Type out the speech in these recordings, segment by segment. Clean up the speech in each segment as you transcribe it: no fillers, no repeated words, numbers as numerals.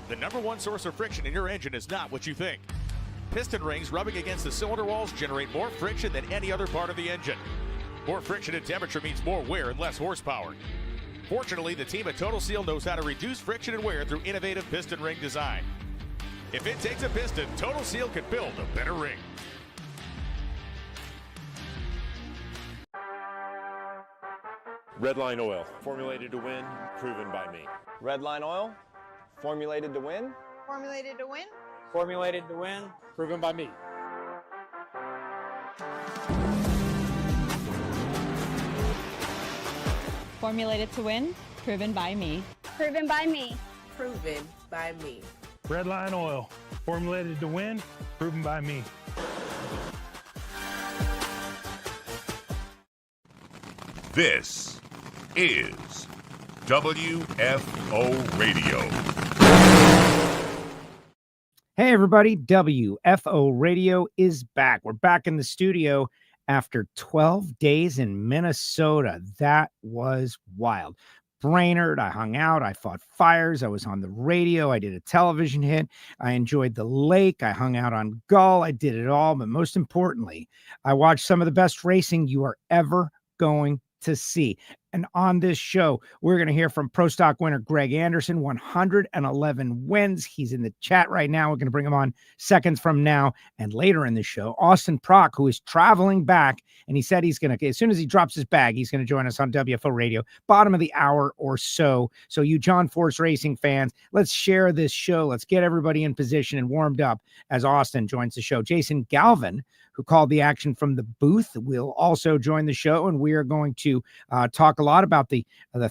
The number one source of friction in your engine is not what you think. Piston rings rubbing against the cylinder walls generate more friction than any other part of the engine. More friction and temperature means more wear and less horsepower. Fortunately, the team at Total Seal knows how to reduce friction and wear through innovative piston ring design. If it takes a piston, Total Seal can build a better ring. Redline Oil, formulated to win, proven by me. Redline Oil, formulated to win. Formulated to win. Formulated to win, proven by me. Formulated to win, proven by me. Proven by me. Proven by me. Redline Oil, formulated to win, proven by me. This is WFO Radio. Hey everybody, WFO Radio is back. We're back in the studio after 12 days in Minnesota. That was wild. Brainerd, I hung out, I fought fires, I was on the radio, I did a television hit, I enjoyed the lake, I hung out on Gull, I did it all, but most importantly, I watched some of the best racing you are ever going to see. And on this show, we're going to hear from Pro Stock winner Greg Anderson, 111 wins. He's in the chat right now. We're going to bring him on seconds from now. And later in the show, Austin Prock, who is traveling back, and he said he's going to, as soon as he drops his bag, he's going to join us on WFO Radio, bottom of the hour or so. So you John Force Racing fans, let's share this show. Let's get everybody in position and warmed up as Austin joins the show. Jason Galvin, who called the action from the booth, will also join the show, and we are going to talk a lot about the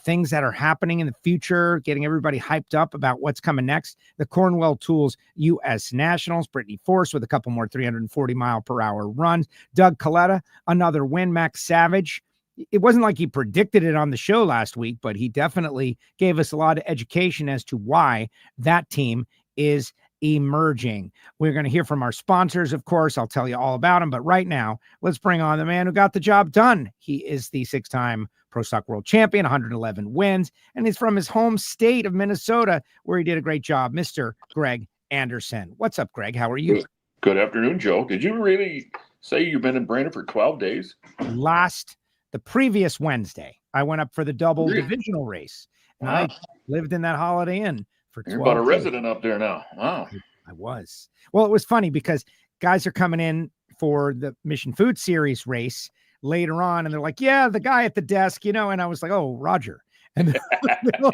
things that are happening in the future, getting everybody hyped up about what's coming next. The Cornwell Tools U.S. Nationals, Brittany Force with a couple more 340-mile-per-hour runs. Doug Coletta, another win. Max Savage, it wasn't like he predicted it on the show last week, but he definitely gave us a lot of education as to why that team is emerging. We're going to hear from our sponsors, of course. I'll tell you all about them. But right now, let's bring on the man who got the job done. He is the six-time Pro Stock World Champion, 111 wins, and he's from his home state of Minnesota, where he did a great job, Mr. Greg Anderson. What's up, Greg? How are you? Good afternoon, Joe. Did you really say you've been in Brainerd for 12 days? The previous Wednesday, I went up for the double divisional race, and I lived in that Holiday Inn. You're about a resident up there now. Wow. I was. Well, it was funny because guys are coming in for the Mission Food Series race later on, and they're like, yeah, the guy at the desk, and I was like, oh, Roger. And they're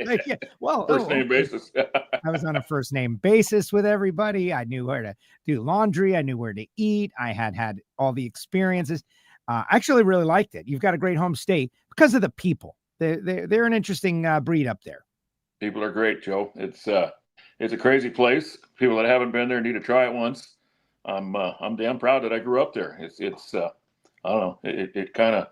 like, yeah, well, first name basis. I was on a first name basis with everybody. I knew where to do laundry. I knew where to eat. I had all the experiences. I actually really liked it. You've got a great home state because of the people. They're an interesting breed up there. People are great, Joe. It's a crazy place. People that haven't been there need to try it once. I'm damn proud that I grew up there. It's I don't know. It kind of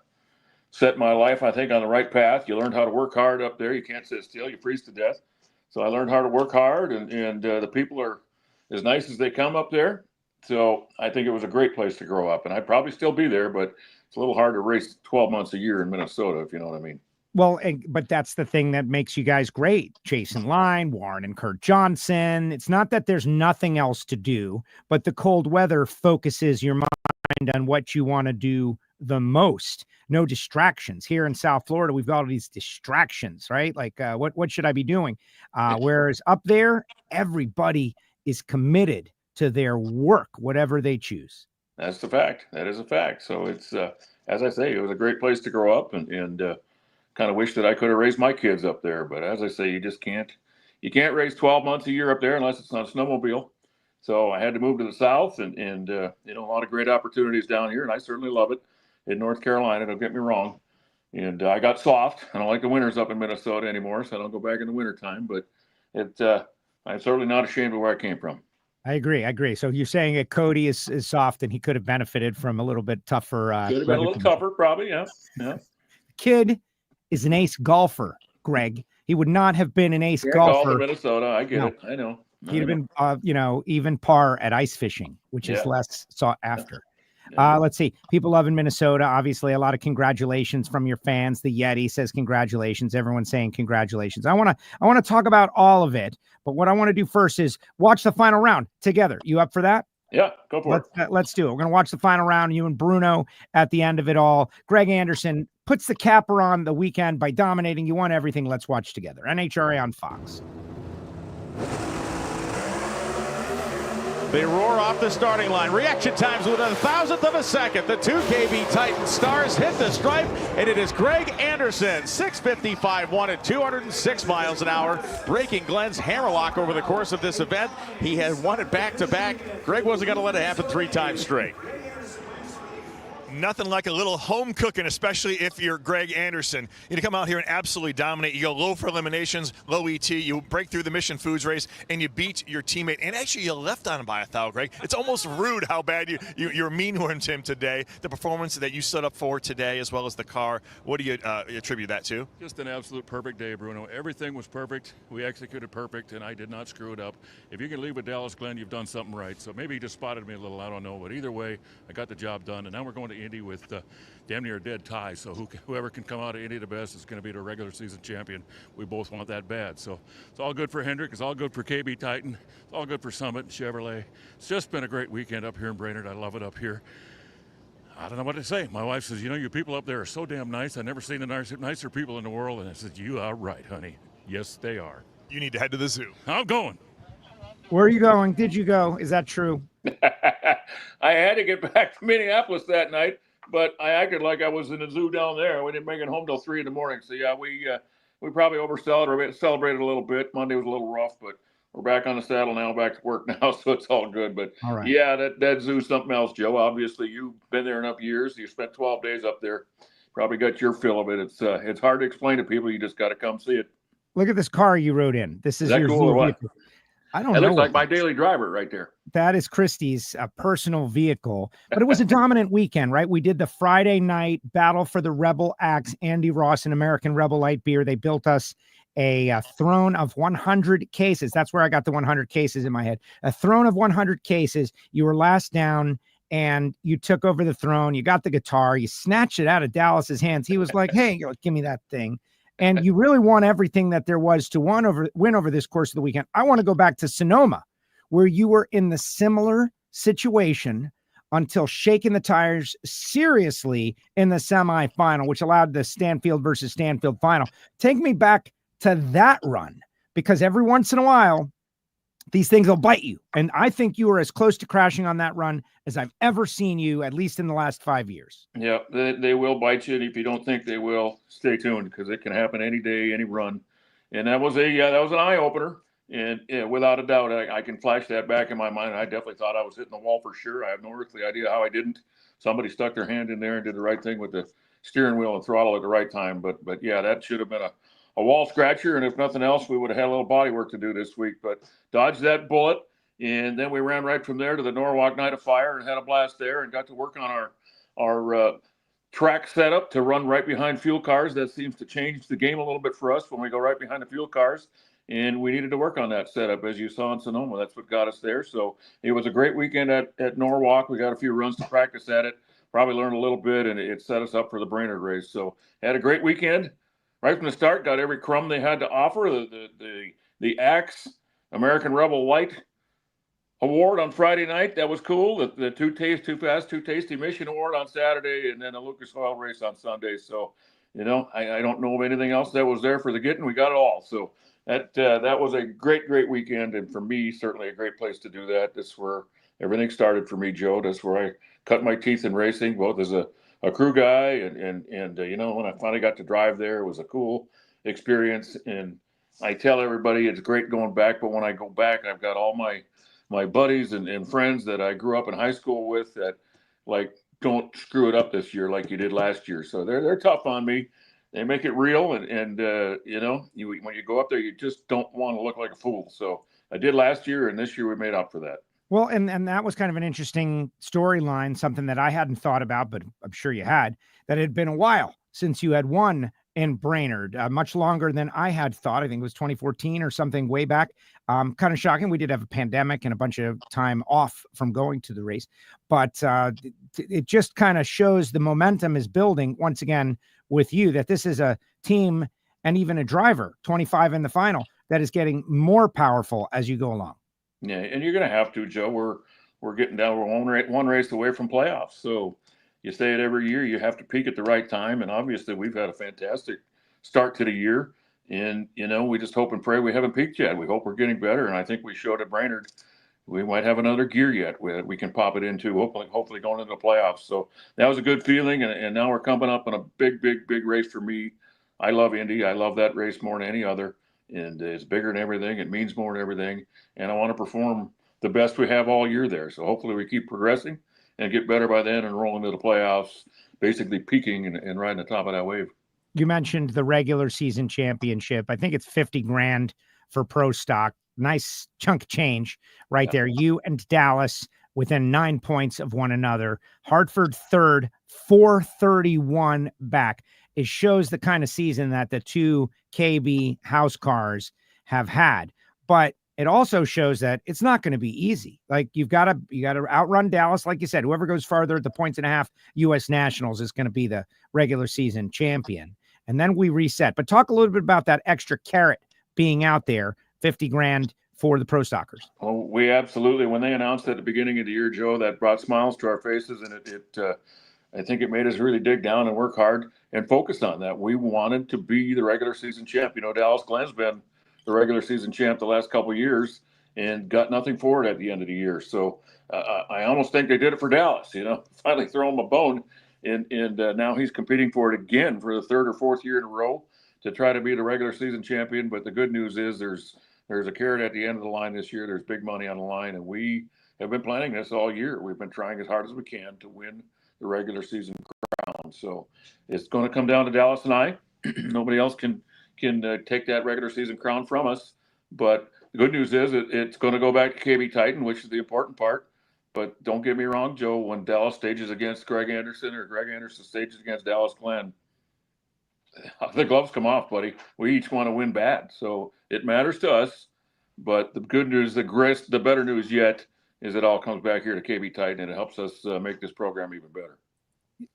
set my life, I think, on the right path. You learned how to work hard up there. You can't sit still. You freeze to death. So I learned how to work hard, and the people are as nice as they come up there. So I think it was a great place to grow up, and I'd probably still be there, but it's a little hard to race 12 months a year in Minnesota, if you know what I mean. Well, but that's the thing that makes you guys great. Jason Line, Warren and Kurt Johnson. It's not that there's nothing else to do, but the cold weather focuses your mind on what you want to do the most. No distractions. Here in South Florida, we've got all these distractions, right? Like, what should I be doing? Whereas up there, everybody is committed to their work, whatever they choose. That's the fact. That is a fact. So it's, as I say, it was a great place to grow up, and kind of wish that I could have raised my kids up there. But as I say, you just can't. You can't raise 12 months a year up there unless it's on a snowmobile. So I had to move to the South, and a lot of great opportunities down here, and I certainly love it in North Carolina. Don't get me wrong. And I got soft. I don't like the winters up in Minnesota anymore, so I don't go back in the wintertime. But I'm certainly not ashamed of where I came from. I agree. So you're saying that Cody is soft, and he could have benefited from a little bit tougher. Could have been a little tougher, probably. Yeah. Kid is an ace golfer, Greg. He would not have been an ace golfer in Minnesota. I get it. I know. He'd have been, even par at ice fishing, which is less sought after. Let's see. People love in Minnesota. Obviously, a lot of congratulations from your fans. The Yeti says congratulations. Everyone's saying congratulations. I want to talk about all of it, but what I want to do first is watch the final round together. You up for that? Yeah, go for it. Let's do it. We're going to watch the final round, you and Bruno at the end of it all. Greg Anderson puts the capper on the weekend by dominating. You won everything. Let's watch together. NHRA on Fox. They roar off the starting line. Reaction times with 1,000th of a second. The 2 KB Titan stars hit the stripe, and it is Greg Anderson, 6:55.1 at 206 miles an hour, breaking Glenn's hammerlock over the course of this event. He had won it back-to-back. Greg wasn't going to let it happen 3 times straight. Nothing like a little home cooking, especially if you're Greg Anderson. You come out here and absolutely dominate. You go low for eliminations, low ET. You break through the Mission Foods race, and you beat your teammate. And actually, you left on him by 1,000, Greg. It's almost rude how bad you're mean to him today. The performance that you stood up for today, as well as the car, what do you attribute that to? Just an absolute perfect day, Bruno. Everything was perfect. We executed perfect, and I did not screw it up. If you can leave with Dallas, Glenn, you've done something right. So maybe he just spotted me a little. I don't know. But either way, I got the job done, and now we're going to Indy with damn near a dead tie. So whoever can come out of Indy the best is going to be the regular season champion. We both want that bad. So it's all good for Hendrick. It's all good for KB Titan. It's all good for Summit and Chevrolet. It's just been a great weekend up here in Brainerd. I love it up here. I don't know what to say. My wife says, you people up there are so damn nice. I've never seen nicer people in the world. And I said, you are right, honey. Yes, they are. You need to head to the zoo. I'm going. Where are you going? Did you go? Is that true? I had to get back to Minneapolis that night, but I acted like I was in the zoo down there. We didn't make it home till 3 a.m. So yeah, we probably celebrated a little bit. Monday was a little rough, but we're back on the saddle now, back to work now, so it's all good. But all right. Yeah, that zoo's something else, Joe. Obviously, you've been there enough years. You spent 12 days up there. Probably got your fill of it. It's hard to explain to people. You just got to come see it. Look at this car you rode in. This is that your cool or what? vehicle. I don't know. It looks like my daily driver right there. That is Christie's personal vehicle, but it was a dominant weekend, right? We did the Friday night battle for the Rebel Axe, Andy Ross and American Rebel Light Beer. They built us a throne of 100 cases. That's where I got the 100 cases in my head. A throne of 100 cases. You were last down and you took over the throne. You got the guitar. You snatched it out of Dallas's hands. He was like, hey, give me that thing. And you really won everything that there was to win over this course of the weekend. I want to go back to Sonoma, where you were in the similar situation until shaking the tires seriously in the semifinal, which allowed the Stanfield versus Stanfield final. Take me back to that run, because every once in a while, these things will bite you. And I think you were as close to crashing on that run as I've ever seen you, at least in the last 5 years. Yeah, they will bite you. And if you don't think they will, stay tuned, because it can happen any day, any run. And that was an eye opener. And without a doubt, I can flash that back in my mind. I definitely thought I was hitting the wall for sure. I have no earthly idea how I didn't. Somebody stuck their hand in there and did the right thing with the steering wheel and throttle at the right time. But yeah, that should have been a wall scratcher. And if nothing else, we would have had a little body work to do this week. But dodged that bullet. And then we ran right from there to the Norwalk Night of Fire and had a blast there and got to work on our track setup to run right behind fuel cars. That seems to change the game a little bit for us when we go right behind the fuel cars. And we needed to work on that setup, as you saw in Sonoma. That's what got us there. So it was a great weekend at Norwalk. We got a few runs to practice at it, probably learned a little bit, and it set us up for the Brainerd race. So had a great weekend. Right from the start, got every crumb they had to offer. The Axe American Rebel Light Award on Friday night. That was cool. The Too Tasty Mission Award on Saturday, and then the Lucas Oil race on Sunday. So, I don't know of anything else that was there for the getting. We got it all. So that was a great, great weekend. And for me, certainly a great place to do that. That's where everything started for me, Joe. That's where I cut my teeth in racing, both as a crew guy and when I finally got to drive there, it was a cool experience. And I tell everybody it's great going back, but when I go back, I've got all my buddies and friends that I grew up in high school with that don't screw it up this year like you did last year. So they're tough on me. They make it real, and when you go up there, you just don't want to look like a fool. So I did last year, and this year we made up for that. Well, and that was kind of an interesting storyline, something that I hadn't thought about, but I'm sure you had, that it had been a while since you had won in Brainerd, much longer than I had thought. I think it was 2014 or something way back. Kind of shocking. We did have a pandemic and a bunch of time off from going to the race, but it just kind of shows the momentum is building once again with you, that this is a team and even a driver, 25 in the final, that is getting more powerful as you go along. Yeah, and you're going to have to, Joe. We're getting down. We're one race away from playoffs, so you say it every year. You have to peak at the right time, and obviously we've had a fantastic start to the year. And we just hope and pray we haven't peaked yet. We hope we're getting better, and I think we showed at Brainerd we might have another gear yet we can pop it into. Hopefully going into the playoffs. So that was a good feeling, and now we're coming up on a big race for me. I love Indy. I love that race more than any other, and it's bigger than everything. It means more than everything, and I want to perform the best we have all year there. So hopefully we keep progressing and get better by then and roll into the playoffs, basically peaking and riding the top of that wave. You mentioned the regular season championship. I think it's 50 grand for pro stock. Nice chunk of change right there. You and Dallas within 9 points of one another. Hartford third, 431 back. It shows the kind of season that the two KB house cars have had. But it also shows that it's not going to be easy. Like you got to outrun Dallas. Like you said, whoever goes farther at the points and a half U.S. Nationals is going to be the regular season champion. And then we reset. But talk a little bit about that extra carrot being out there, 50 grand for the pro stockers. Oh, we absolutely. When they announced at the beginning of the year, Joe, that brought smiles to our faces, and I think it made us really dig down and work hard and focus on that. We wanted to be the regular season champ. Dallas Glenn's been the regular season champ the last couple of years and got nothing for it at the end of the year. So I almost think they did it for Dallas, finally throw him a bone. And now he's competing for it again for the third or fourth year in a row to try to be the regular season champion. But the good news is there's a carrot at the end of the line this year. There's big money on the line, and we have been planning this all year. We've been trying as hard as we can to win the regular season crown. So it's going to come down to Dallas and I. Nobody else can take that regular season crown from us. But the good news is it's going to go back to KB Titan, which is the important part. But don't get me wrong, Joe, when Dallas stages against Greg Anderson or Greg Anderson stages against Dallas Glenn, the gloves come off, buddy. We each want to win bad. So it matters to us. But the good news, the better news yet, is it all comes back here to KB Titan, and it helps us make this program even better.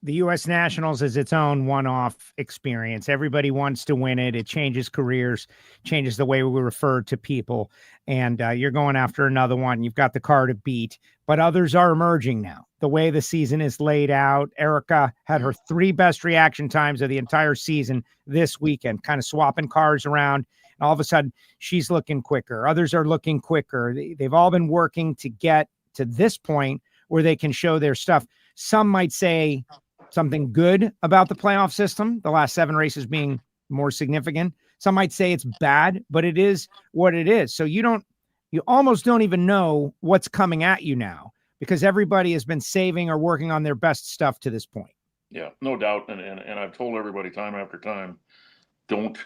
The U.S. Nationals is its own one-off experience. Everybody wants to win it. It changes careers, changes the way we refer to people. And you're going after another one. You've got the car to beat, but others are emerging now. The way the season is laid out, Erica had her 3 best reaction times of the entire season this weekend, kind of swapping cars around. And all of a sudden, she's looking quicker. Others are looking quicker. They've all been working to get to this point where they can show their stuff. Some might say something good about the playoff system, the last 7 races being more significant. Some might say it's bad, but it is what it is. So you almost don't even know what's coming at you now because everybody has been saving or working on their best stuff to this point. Yeah, no doubt. And I've told everybody time after time, don't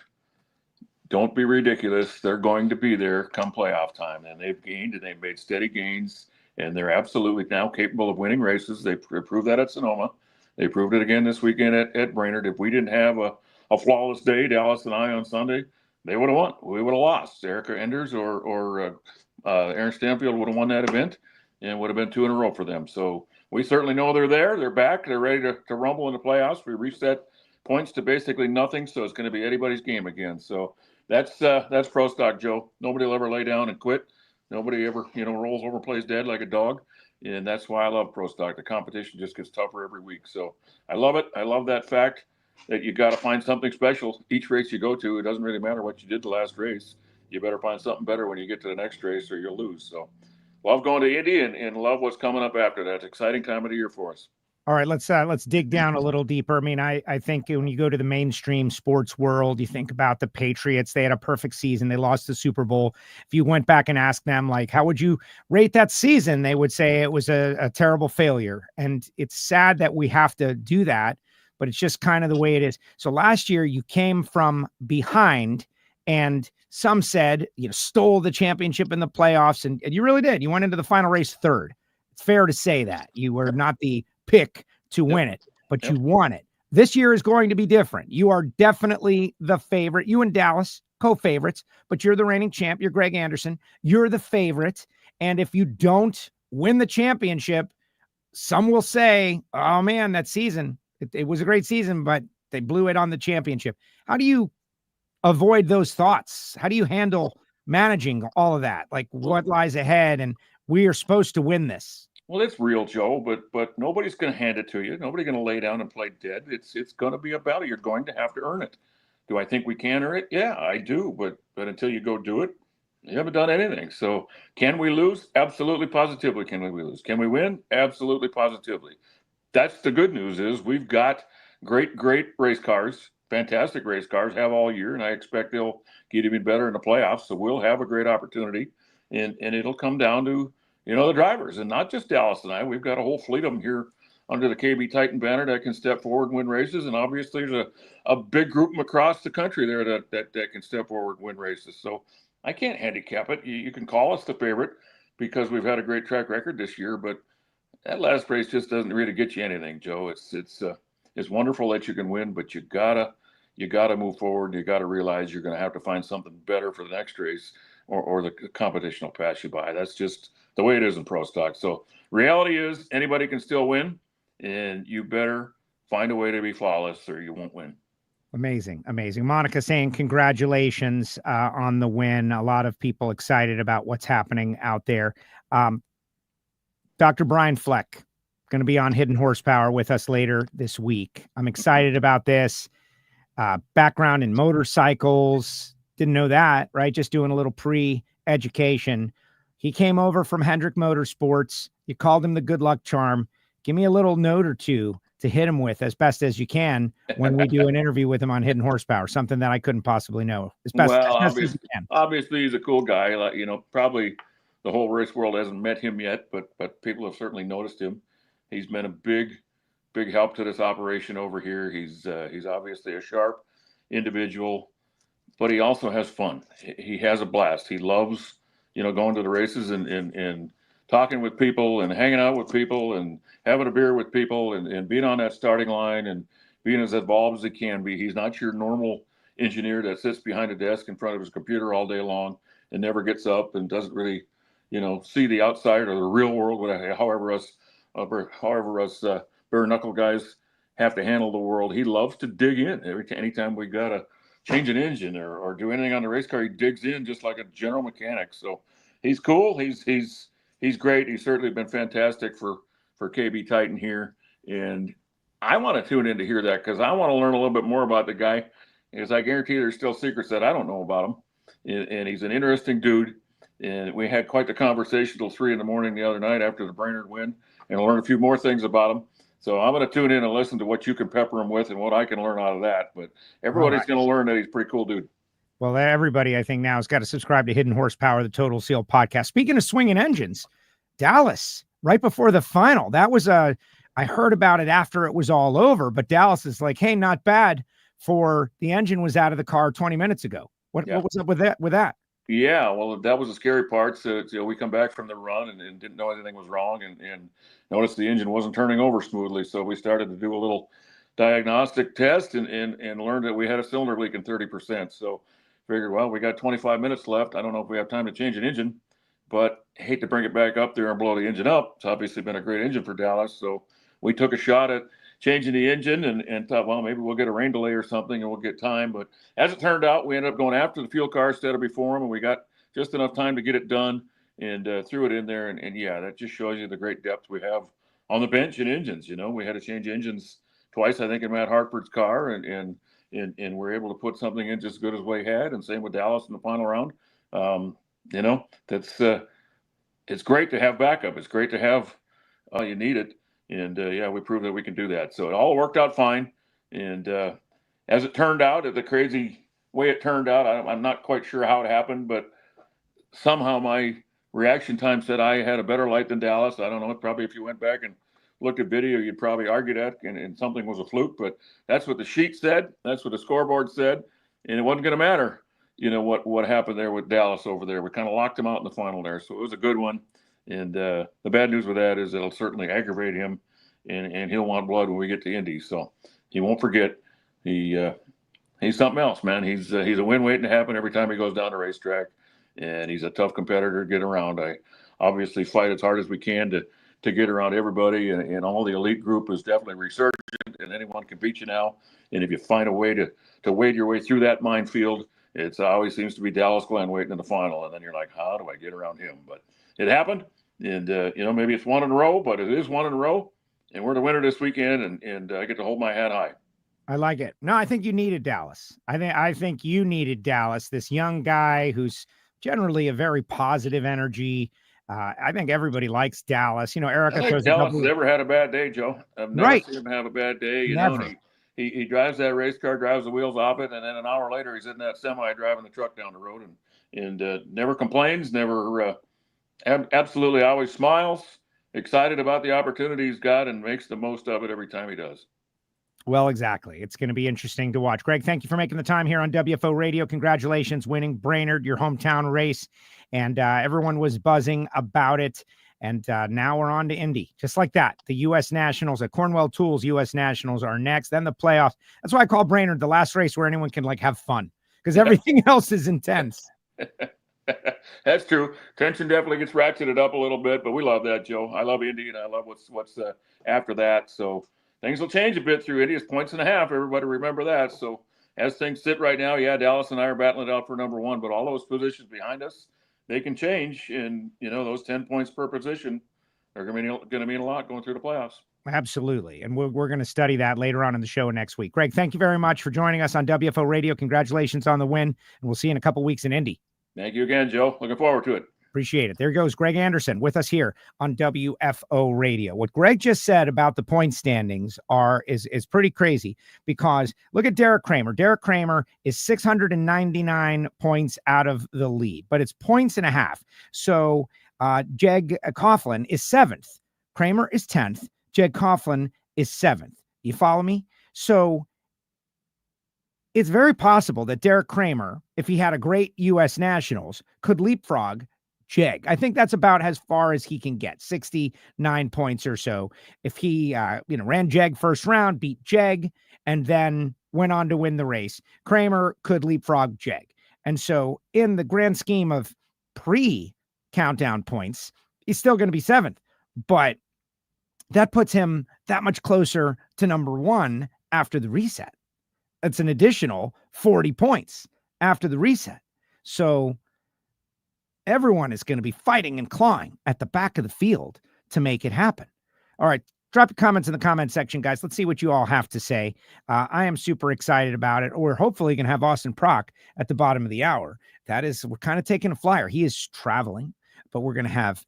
be ridiculous. They're going to be there come playoff time. And they've gained and they've made steady gains. And they're absolutely now capable of winning races. They proved that at Sonoma. They proved it again this weekend at Brainerd. If we didn't have a flawless day, Dallas and I on Sunday, they would have won. We would have lost. Erica Enders or Aaron Stanfield would have won that event and would have been 2 in a row for them. So we certainly know they're there. They're back. They're ready to rumble in the playoffs. We reset points to basically nothing, so it's going to be anybody's game again. So that's pro stock, Joe. Nobody will ever lay down and quit. Nobody ever, rolls over, plays dead like a dog. And that's why I love pro stock. The competition just gets tougher every week. So I love it. I love that fact that you got to find something special each race you go to. It doesn't really matter what you did the last race. You better find something better when you get to the next race or you'll lose. So love going to Indy and love what's coming up after that. It's an exciting time of the year for us. All right, let's dig down a little deeper. I mean, I think when you go to the mainstream sports world, you think about the Patriots. They had a perfect season. They lost the Super Bowl. If you went back and asked them, like, how would you rate that season? They would say it was a terrible failure. And it's sad that we have to do that, but it's just kind of the way it is. So last year you came from behind and some said, stole the championship in the playoffs. And you really did. You went into the final race third. It's fair to say that. You were not the pick to win it, but you won it. This year is going to be different. You are definitely the favorite. You and Dallas, co-favorites, but you're the reigning champ. You're Greg Anderson. You're the favorite. And if you don't win the championship, some will say, oh man, that season, it was a great season, but they blew it on the championship. How do you avoid those thoughts? How do you handle managing all of that? Like what lies ahead, and we are supposed to win this. Well, it's real, Joe, but nobody's going to hand it to you. Nobody's going to lay down and play dead. It's going to be a battle. You're going to have to earn it. Do I think we can earn it? Yeah, I do. But until you go do it, you haven't done anything. So can we lose? Absolutely, positively. Can we lose? Can we win? Absolutely, positively. That's the good news is we've got great race cars, fantastic race cars, have all year, and I expect they'll get even better in the playoffs. So we'll have a great opportunity, and it'll come down to the drivers, and not just Dallas and I. We've got a whole fleet of them here under the KB Titan banner that can step forward and win races. And obviously there's a big group of them across the country there that can step forward and win races. So I can't handicap it. You can call us the favorite because we've had a great track record this year, but that last race just doesn't really get you anything, Joe. It's wonderful that you can win, but you gotta move forward. You gotta realize you're going to have to find something better for the next race, or the competition will pass you by. That's just the way it is in pro stock. So reality is anybody can still win, and you better find a way to be flawless or you won't win. Amazing. Monica saying congratulations on the win. A lot of people excited about what's happening out there. Dr. Brian Fleck going to be on Hidden Horsepower with us later this week. I'm excited about this. Background in motorcycles. Didn't know that, right? Just doing a little pre-education. He came over from Hendrick Motorsports. You called him the good luck charm. Give me a little note or two to hit him with as best as you can when we do an interview with him on Hidden Horsepower, something that I couldn't possibly know. As best as you can. Obviously, he's a cool guy. Probably the whole race world hasn't met him yet, but people have certainly noticed him. He's been a big help to this operation over here. He's obviously a sharp individual, but he also has fun. He has a blast. He loves going to the races and talking with people and hanging out with people and having a beer with people and being on that starting line and being as involved as he can be. He's not your normal engineer that sits behind a desk in front of his computer all day long and never gets up and doesn't really, see the outside or the real world, however us bare knuckle guys have to handle the world. He loves to dig in. Anytime we got to change an engine or do anything on the race car, he digs in just like a general mechanic. So he's cool. He's great. He's certainly been fantastic for KB Titan here. And I want to tune in to hear that because I want to learn a little bit more about the guy, because I guarantee there's still secrets that I don't know about him. And he's an interesting dude. And we had quite the conversation till 3 a.m. the other night after the Brainerd win, and learn a few more things about him. So I'm going to tune in and listen to what you can pepper him with and what I can learn out of that. But everybody's going to learn that he's a pretty cool dude. Well, everybody, I think, now has got to subscribe to Hidden Horsepower, the Total Seal podcast. Speaking of swinging engines, Dallas, right before the final, that was I heard about it after it was all over, but Dallas is like, hey, not bad for the engine was out of the car 20 minutes ago. What was up with that? Yeah, well, that was the scary part. So, we come back from the run and didn't know anything was wrong and noticed the engine wasn't turning over smoothly. So we started to do a little diagnostic test and learned that we had a cylinder leak in 30%. So figured, well, we got 25 minutes left. I don't know if we have time to change an engine, but I hate to bring it back up there and blow the engine up. It's obviously been a great engine for Dallas. So we took a shot at changing the engine and thought, well, maybe we'll get a rain delay or something and we'll get time. But as it turned out, we ended up going after the fuel car instead of before him, and we got just enough time to get it done and threw it in there. And yeah, that just shows you the great depth we have on the bench in engines. We had to change engines twice, I think, in Matt Hartford's car, and we're able to put something in just as good as we had, and same with Dallas in the final round. That's it's great to have backup. It's great to have you need it. And we proved that we can do that. So it all worked out fine. And as it turned out, the crazy way it turned out, I'm not quite sure how it happened, but somehow my reaction time said I had a better light than Dallas. I don't know. Probably if you went back and looked at video, you'd probably argue that and something was a fluke. But that's what the sheet said. That's what the scoreboard said. And it wasn't going to matter, what happened there with Dallas over there. We kind of locked him out in the final there. So it was a good one. And the bad news with that is it'll certainly aggravate him, and he'll want blood when we get to Indy. So he won't forget. He's something else, man. He's a win waiting to happen every time he goes down the racetrack, and he's a tough competitor to get around. I obviously fight as hard as we can to get around everybody, and all the elite group is definitely resurgent, and anyone can beat you now. And if you find a way to wade your way through that minefield, it always seems to be Dallas Glenn waiting in the final, and then you're like, how do I get around him? But it happened, and maybe it's one in a row, but it is one in a row, and we're the winner this weekend, and I get to hold my hat high. I like it. No, I think you needed Dallas. I think you needed Dallas, this young guy who's generally a very positive energy. I think everybody likes Dallas. Erica. I think Dallas has never had a bad day, Joe. I've never seen him have a bad day. He drives that race car, drives the wheels off it, and then an hour later he's in that semi driving the truck down the road, and never complains, never absolutely always smiles, excited about the opportunity he's got, and makes the most of it every time he does. Well, exactly. It's going to be interesting to watch. Greg, thank you for making the time here on WFO Radio. Congratulations, winning Brainerd, your hometown race. And everyone was buzzing about it. And now we're on to Indy. Just like that. The U.S. Nationals at Cornwell Tools U.S. Nationals are next. Then the playoffs. That's why I call Brainerd the last race where anyone can have fun, because everything else is intense. That's true. Tension definitely gets ratcheted up a little bit, but we love that, Joe. I love Indy, and I love what's after that. So things will change a bit through Indy. It's 1.5 points. Everybody remember that. So as things sit right now, Dallas and I are battling it out for number one, but all those positions behind us, they can change. And, those 10 points per position are going to mean a lot going through the playoffs. Absolutely. And we're going to study that later on in the show next week. Greg, thank you very much for joining us on WFO Radio. Congratulations on the win. And we'll see you in a couple weeks in Indy. Thank you again, Joe. Looking forward to it. Appreciate it. There goes Greg Anderson with us here on WFO Radio. What Greg just said about the point standings is pretty crazy, because look at Derek Kramer. Derek Kramer is 699 points out of the lead, but it's 1.5 points. So Jeg Coughlin is 7th. Kramer is 10th. Jeg Coughlin is 7th. You follow me? So it's very possible that Derek Kramer, if he had a great U.S. Nationals, could leapfrog Jeg. I think that's about as far as he can get, 69 points or so. If he, ran Jeg first round, beat Jeg, and then went on to win the race, Kramer could leapfrog Jeg. And so in the grand scheme of pre-countdown points, he's still going to be 7th. But that puts him that much closer to number one after the reset. It's an additional 40 points after the reset. So everyone is going to be fighting and clawing at the back of the field to make it happen. All right. Drop your comments in the comment section, guys. Let's see what you all have to say. I am super excited about it. We're hopefully going to have Austin Prock at the bottom of the hour. We're kind of taking a flyer. He is traveling, but we're going to have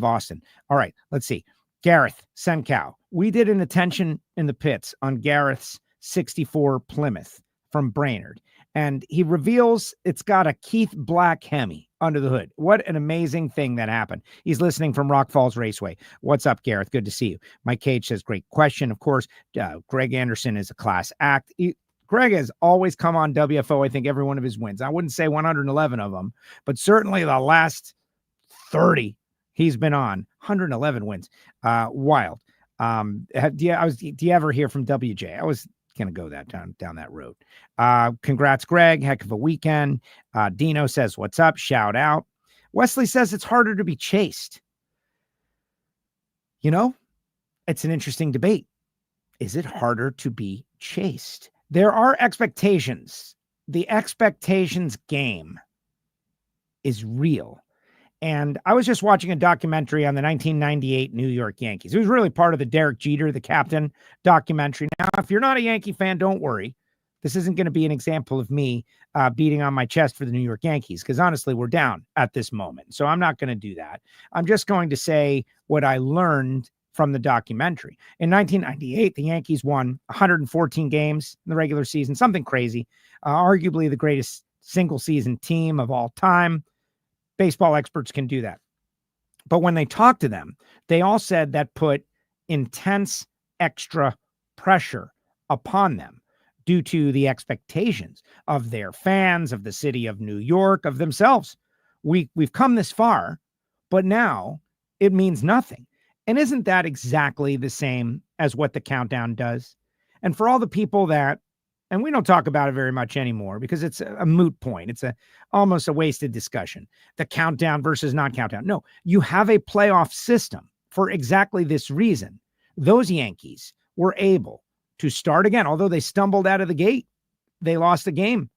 Austin. All right. Let's see. Gareth Senkow. We did an attention in the pits on Gareth's 64 Plymouth from Brainerd, and he reveals it's got a Keith Black Hemi under the hood. What an amazing thing that happened. He's listening from Rock Falls Raceway. What's up, Gareth? Good to see you. Mike Cage says, great question. Of course, Greg Anderson is a class act. Greg has always come on WFO, I think, every one of his wins. I wouldn't say 111 of them, but certainly the last 30 he's been on. 111 wins. Wild. Do you ever hear from WJ? I was going to go down that road. Congrats, Greg. Heck of a weekend. Dino says, what's up? Shout out. Wesley says it's harder to be chased. It's an interesting debate. Is it harder to be chased? There are expectations. The expectations game is real. And I was just watching a documentary on the 1998 New York Yankees. It was really part of the Derek Jeter, the captain documentary. Now, if you're not a Yankee fan, don't worry. This isn't going to be an example of me beating on my chest for the New York Yankees, because honestly, we're down at this moment. So I'm not going to do that. I'm just going to say what I learned from the documentary. In 1998, the Yankees won 114 games in the regular season, something crazy, arguably the greatest single season team of all time. Baseball experts can do that. But when they talked to them, they all said that put intense extra pressure upon them due to the expectations of their fans, of the city of New York, of themselves. We've come this far, but now it means nothing. And isn't that exactly the same as what the countdown does? And for all the people that, and we don't talk about it very much anymore because it's a moot point. It's almost a wasted discussion. The countdown versus non-countdown. No, you have a playoff system for exactly this reason. Those Yankees were able to start again, although they stumbled out of the gate. They lost the game.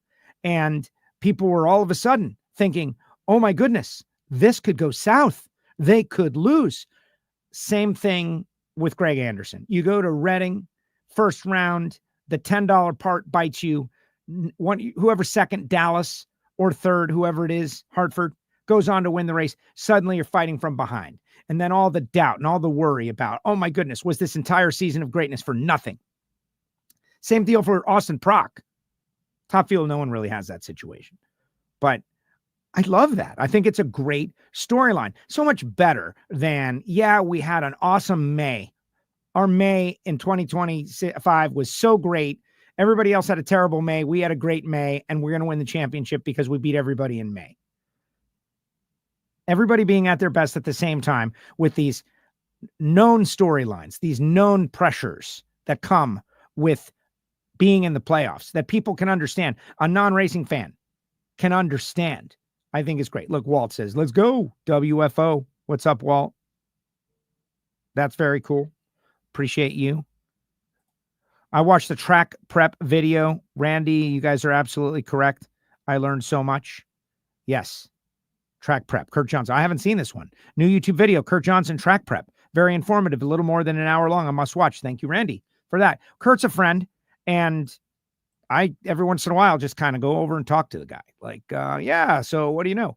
And people were all of a sudden thinking, oh my goodness, this could go south. They could lose. Same thing with Greg Anderson. You go to Reading, first round, the $10 part bites you. Whoever second, Dallas, or third, whoever it is, Hartford, goes on to win the race. Suddenly you're fighting from behind. And then all the doubt and all the worry about, oh my goodness, was this entire season of greatness for nothing? Same deal for Austin Prock. Top field, no one really has that situation. But I love that. I think it's a great storyline. So much better than, yeah, we had an awesome May. Our May in 2025 was so great. Everybody else had a terrible May. We had a great May, and we're going to win the championship because we beat everybody in May. Everybody being at their best at the same time with these known storylines, these known pressures that come with being in the playoffs that people can understand. A non-racing fan can understand. I think it's great. Look, Walt says, let's go, WFO. What's up, Walt? That's very cool. Appreciate you. I watched the track prep video. Randy, you guys are absolutely correct. I learned so much. Yes. Track prep. Kurt Johnson. I haven't seen this one. New YouTube video. Kurt Johnson track prep. Very informative. A little more than an hour long. A must watch. Thank you, Randy, for that. Kurt's a friend. And I, every once in a while, just kind of go over and talk to the guy. Like, yeah, so what do you know?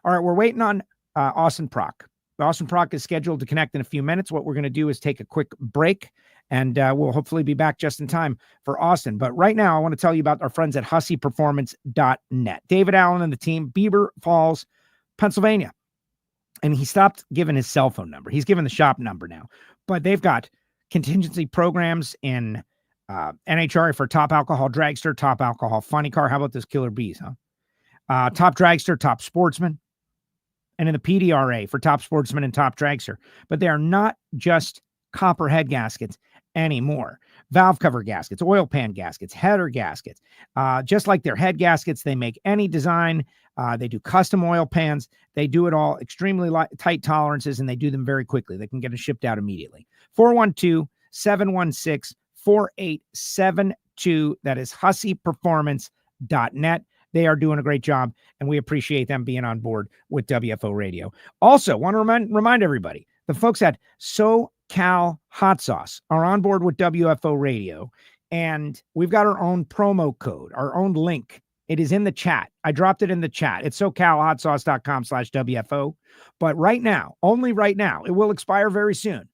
All right, we're waiting on Austin Prock. Austin Prock is scheduled to connect in a few minutes. What we're going to do is take a quick break, and we'll hopefully be back just in time for Austin. But right now, I want to tell you about our friends at HusseyPerformance.net. David Allen and the team, Beaver Falls, Pennsylvania. And he stopped giving his cell phone number. He's given the shop number now. But they've got contingency programs in NHRA for top alcohol dragster, top alcohol funny car. How about those killer bees, huh? Top dragster, top sportsman. And in the PDRA for top sportsman and top dragster. But they are not just copper head gaskets anymore. Valve cover gaskets, oil pan gaskets, header gaskets. Just like their head gaskets, they make any design. They do custom oil pans. They do it all extremely tight tolerances, and they do them very quickly. They can get it shipped out immediately. 412-716-4872. That is HusseyPerformance.net. They are doing a great job, and we appreciate them being on board with WFO Radio. Also, want to remind everybody, the folks at SoCal Hot Sauce are on board with WFO Radio, and we've got our own promo code, our own link. It is in the chat. I dropped it in the chat. It's SoCalHotSauce.com/WFO. But right now, only right now, it will expire very soon.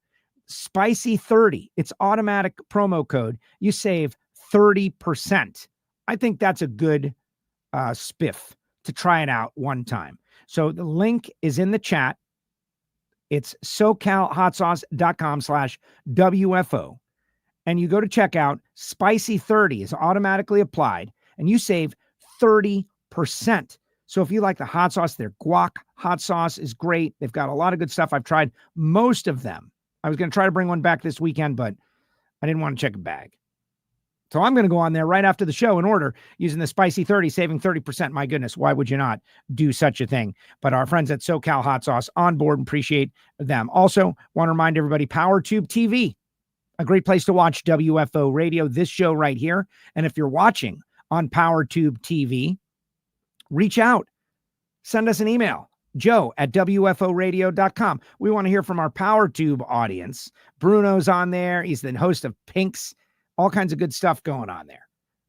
Spicy30, it's automatic promo code. You save 30%. I think that's a good spiff to try it out one time. So the link is in the chat. It's SoCalHotSauce.com/WFO. And you go to checkout. Spicy30 is automatically applied, and you save 30%. So if you like the hot sauce, their guac hot sauce is great. They've got a lot of good stuff. I've tried most of them. I was going to try to bring one back this weekend, but I didn't want to check a bag. So I'm going to go on there right after the show and order using the Spicy30, saving 30%. My goodness, why would you not do such a thing? But our friends at SoCal Hot Sauce on board, appreciate them. Also, want to remind everybody, PowerTube TV, a great place to watch WFO Radio, this show right here. And if you're watching on PowerTube TV, reach out. Send us an email, joe@WFOradio.com. We want to hear from our PowerTube audience. Bruno's on there. He's the host of Pinks. All kinds of good stuff going on there.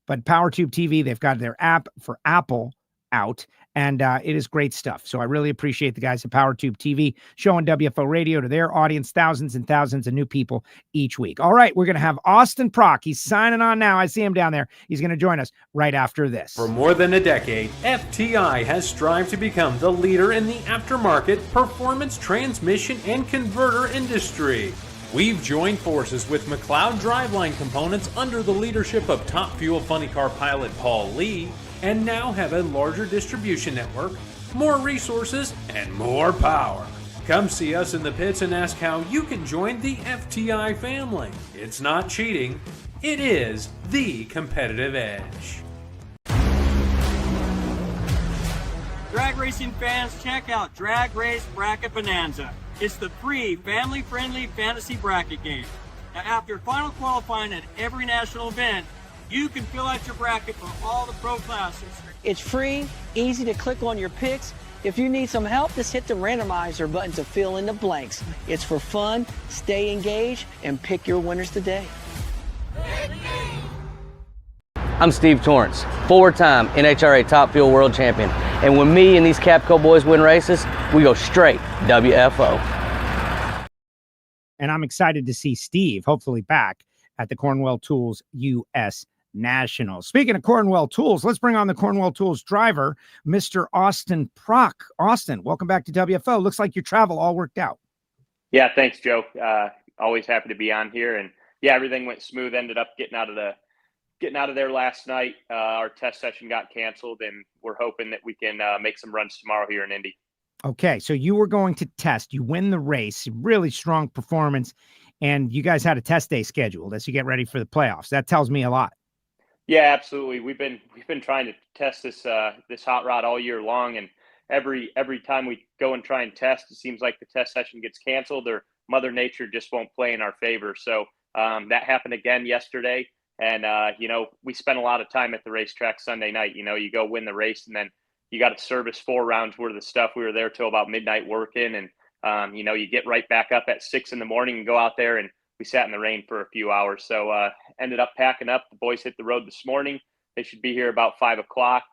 But PowerTube TV, they've got their app for Apple out, and it is great stuff. So I really appreciate the guys at PowerTube TV showing WFO Radio to their audience, thousands and thousands of new people each week. All right, we're going to have Austin Prock. He's signing on now. I see him down there. He's going to join us right after this. For more than a decade, FTI has strived to become the leader in the aftermarket performance transmission and converter industry. We've joined forces with McLeod Driveline Components under the leadership of Top Fuel Funny Car pilot Paul Lee, and now have a larger distribution network, more resources, and more power. Come see us in the pits and ask how you can join the FTI family. It's not cheating, It is the competitive edge. Drag racing fans, check out Drag Race Bracket Bonanza. It's the free, family-friendly fantasy bracket game. Now, after final qualifying at every national event, you can fill out your bracket for all the pro classes. It's free, easy to click on your picks. If you need some help, just hit the randomizer button to fill in the blanks. It's for fun, stay engaged, and pick your winners today. I'm Steve Torrance, four-time NHRA Top Fuel World Champion. And when me and these Capco boys win races, we go straight WFO. And I'm excited to see Steve, hopefully back at the Cornwell Tools U.S. Nationals. Speaking of Cornwell Tools, let's bring on the Cornwell Tools driver, Mr. Austin Prock. Austin, welcome back to WFO. Looks like your travel all worked out. Yeah, thanks, Joe. Always happy to be on here. And yeah, everything went smooth. Ended up getting out of there last night. Our test session got canceled, and we're hoping that we can make some runs tomorrow here in Indy. Okay, so you were going to test. You win the race, really strong performance, and you guys had a test day scheduled as you get ready for the playoffs. That tells me a lot. Yeah, absolutely. We've been trying to test this hot rod all year long, and every time we go and try and test, it seems like the test session gets canceled or Mother Nature just won't play in our favor. So that happened again yesterday, and we spent a lot of time at the racetrack Sunday night. You go win the race, and then you got to service 4 rounds worth of stuff. We were there till about midnight working, and you get right back up at 6 a.m. and go out there, and we sat in the rain for a few hours. So ended up packing up. The boys hit the road this morning. They should be here about 5 o'clock.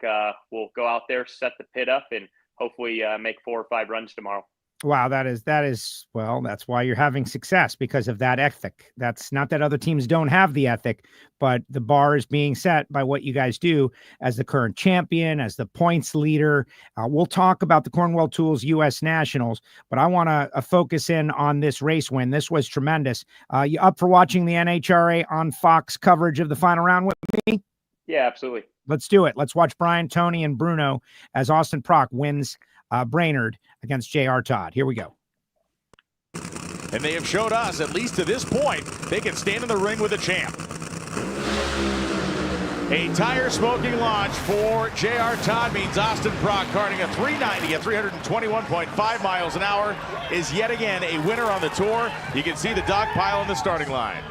We'll go out there, set the pit up, and hopefully make 4 or 5 runs tomorrow. Wow, that is well, that's why you're having success, because of that ethic. That's not that other teams don't have the ethic, but the bar is being set by what you guys do as the current champion, as the points leader. We'll talk about the Cornwell Tools U.S. Nationals, but I want to focus in on this race win. This was tremendous. You up for watching the NHRA on Fox coverage of the final round with me? Yeah, absolutely. Let's do it. Let's watch Brian, Tony, and Bruno as Austin Prock wins Brainerd against J.R. Todd. Here we go. And they have showed us, at least to this point, they can stand in the ring with a champ. A tire-smoking launch for J.R. Todd means Austin Prock, karting a 390 at 321.5 miles an hour, is yet again a winner on the tour. You can see the dog pile in the starting line.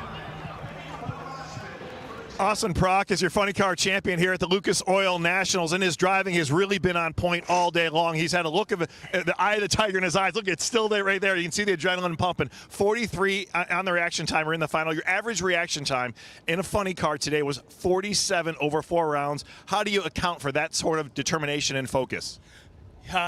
Austin Prock is your funny car champion here at the Lucas Oil Nationals, and his driving has really been on point all day long. He's had a look of the eye of the tiger in his eyes. Look, it's still there right there. You can see the adrenaline pumping. 43 on the reaction time. We're in the final. Your average reaction time in a funny car today was 47 over 4 rounds. How do you account for that sort of determination and focus?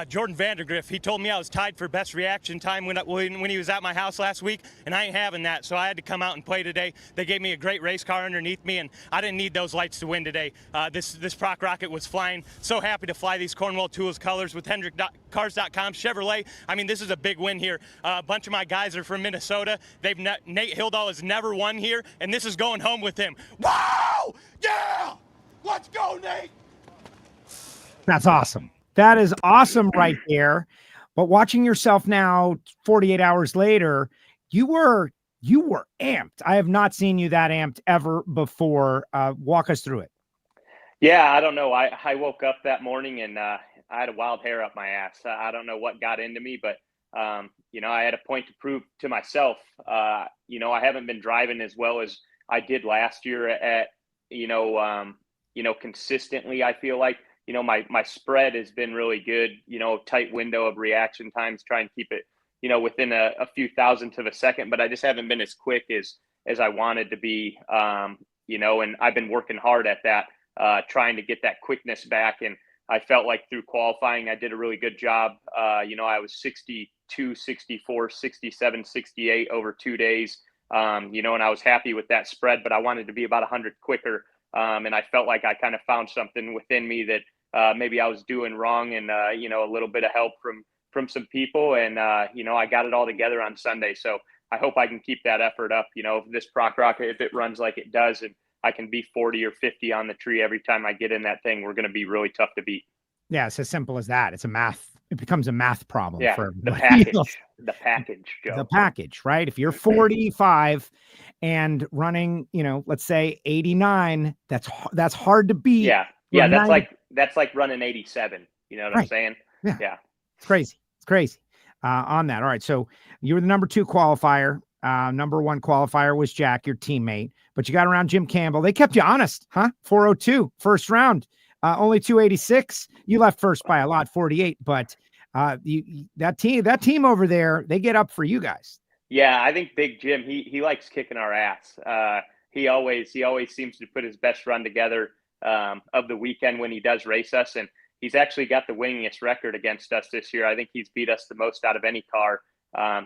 Jordan Vandergriff, he told me I was tied for best reaction time when he was at my house last week, and I ain't having that, so I had to come out and play today. They gave me a great race car underneath me, and I didn't need those lights to win today. This Prock rocket was flying. So happy to fly these Cornwell Tools colors with HendrickCars.com. Chevrolet, I mean, this is a big win here. A bunch of my guys are from Minnesota. Nate Hildahl has never won here, and this is going home with him. Wow! Yeah! Let's go, Nate! That's awesome. That is awesome right there. But watching yourself now 48 hours later, you were amped. I have not seen you that amped ever before. Walk us through it. Yeah, I don't know. I woke up that morning and I had a wild hair up my ass. I don't know what got into me, but I had a point to prove to myself. I haven't been driving as well as I did last year at consistently. I feel like my spread has been really good, tight window of reaction times, try and keep it, within a few thousandths of a second, but I just haven't been as quick as I wanted to be, and I've been working hard at that, trying to get that quickness back. And I felt like through qualifying, I did a really good job. I was 62, 64, 67, 68 over 2 days, and I was happy with that spread, but I wanted to be about 100 quicker. And I felt like I kind of found something within me that maybe I was doing wrong, and a little bit of help from some people, and I got it all together on Sunday. So I hope I can keep that effort up. If this Prock rocket, if it runs like it does, and I can be 40 or 50 on the tree every time I get in that thing, we're going to be really tough to beat. Yeah, it's as simple as that. It's a math it becomes a math problem Yeah, for the everybody package, else. the package, Joe. The package, right? If you're 45 and running, let's say 89, that's hard to beat. Yeah, for that's like running 87. You know what I'm saying? Yeah. It's crazy. On that. All right. So you were the number 2 qualifier. Number 1 qualifier was Jack, your teammate, but you got around Jim Campbell. They kept you honest, huh? 402 first round, only 286. You left first by a lot, 48, but that team over there, they get up for you guys. Yeah, I think Big Jim, he likes kicking our ass. He always seems to put his best run together of the weekend when he does race us, and he's actually got the winningest record against us this year. I think he's beat us the most out of any car,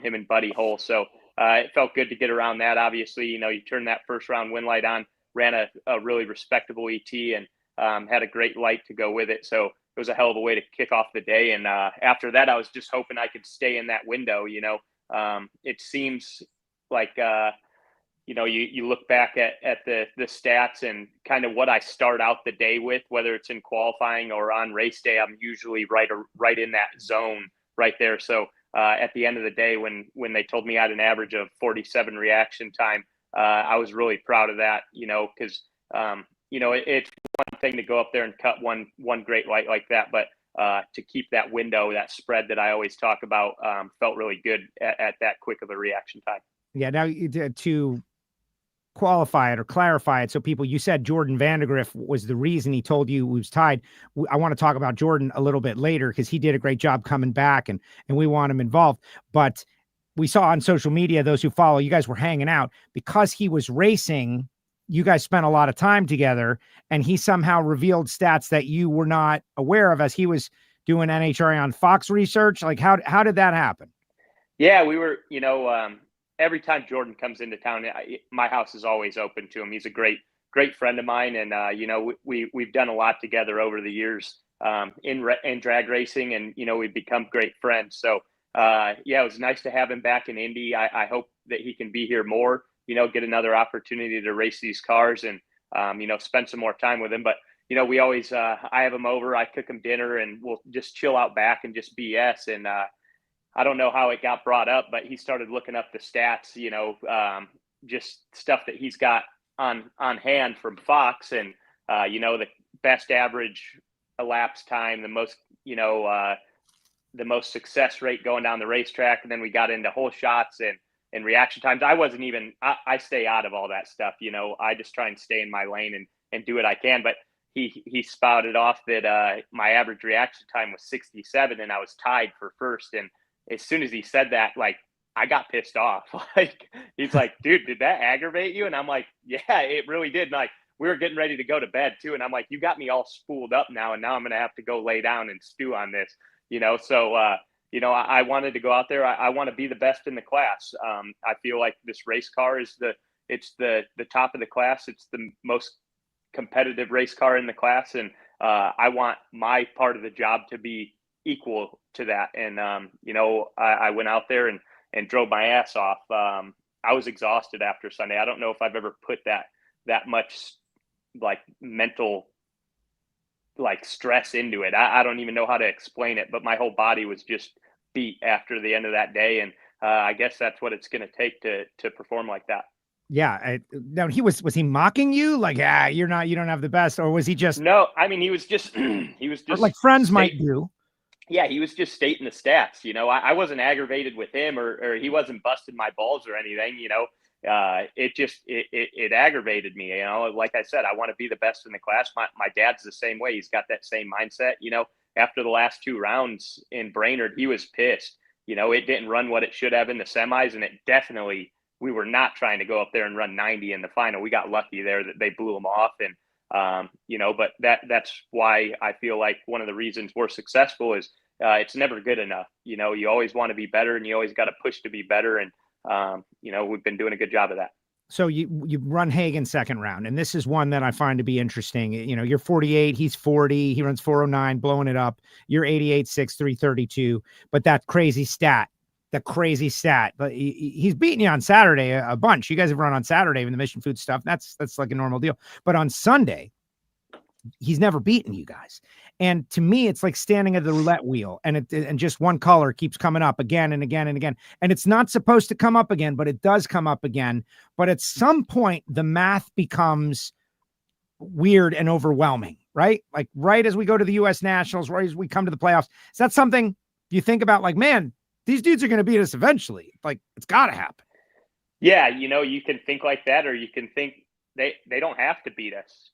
him and Buddy Hull. So it felt good to get around that. Obviously, you turned that first round win light on, ran a really respectable ET, and had a great light to go with it. So it was a hell of a way to kick off the day. And after that, I was just hoping I could stay in that window. It seems like, you look back at the stats and kind of what I start out the day with, whether it's in qualifying or on race day, I'm usually right in that zone right there. So at the end of the day, when they told me I had an average of 47 reaction time, I was really proud of that, because, it's one thing to go up there and cut one great light like that, but to keep that window, that spread that I always talk about, felt really good at that quick of a reaction time. Yeah. Now to qualify it or clarify it. So you said Jordan Vandergriff was the reason he told you he was tied. I want to talk about Jordan a little bit later because he did a great job coming back and we want him involved. But we saw on social media, those who follow, you guys were hanging out because he was racing. You guys spent a lot of time together and he somehow revealed stats that you were not aware of as he was doing NHRA on Fox research. Like how did that happen? Yeah, we were, every time Jordan comes into town, my house is always open to him. He's a great friend of mine. And, we've done a lot together over the years in drag racing and, we've become great friends. So, it was nice to have him back in Indy. I hope that he can be here more, get another opportunity to race these cars and, spend some more time with him. But, we always, I have him over, I cook him dinner and we'll just chill out back and just BS. And, I don't know how it got brought up, but he started looking up the stats, just stuff that he's got on hand from Fox and, the best average elapsed time, the most success rate going down the racetrack. And then we got into whole shots and reaction times. I stay out of all that stuff. I just try and stay in my lane and do what I can. But he spouted off that my average reaction time was 67 and I was tied for first. And as soon as he said that, like, I got pissed off. Like, he's like, dude, did that aggravate you? And I'm like, yeah, it really did. And like, we were getting ready to go to bed too. And I'm like, you got me all spooled up now. And now I'm going to have to go lay down and stew on this, So, I wanted to go out there. I want to be the best in the class. I feel like this race car is the top of the class. It's the most competitive race car in the class. And I want my part of the job to be equal to that. And, I went out there and drove my ass off. I was exhausted after Sunday. I don't know if I've ever put that much like mental, like stress into it. I don't even know how to explain it, but my whole body was just beat after the end of that day. And I guess that's what it's going to take to perform like that. Yeah. Now was he mocking you? Like, you don't have the best, or was he just, no, I mean, he was just like friends might do. Yeah, he was just stating the stats. I wasn't aggravated with him or he wasn't busting my balls or anything. It aggravated me. Like I said, I want to be the best in the class. My dad's the same way. He's got that same mindset. After the last 2 rounds in Brainerd, he was pissed. It didn't run what it should have in the semis, and it definitely, we were not trying to go up there and run 90 in the final. We got lucky there that they blew them off. And but that's why I feel like one of the reasons we're successful is it's never good enough. You always want to be better and you always got to push to be better. And, we've been doing a good job of that. So you run Hagen second round, and this is one that I find to be interesting. You're 48, he's 40, he runs 409, blowing it up. You're 88, 6, 332, but that crazy stat, but he's beating you on Saturday a bunch. You guys have run on Saturday in the Mission Food stuff. That's like a normal deal. But on Sunday, he's never beaten you guys. And to me, it's like standing at the roulette wheel, and just one color keeps coming up again and again and again. And it's not supposed to come up again, but it does come up again. But at some point, the math becomes weird and overwhelming, right? Like right as we go to the U.S. Nationals, right as we come to the playoffs. Is that something you think about? Like, man, these dudes are going to beat us eventually. Like, it's got to happen. Yeah, you can think like that, or you can think they don't have to beat us.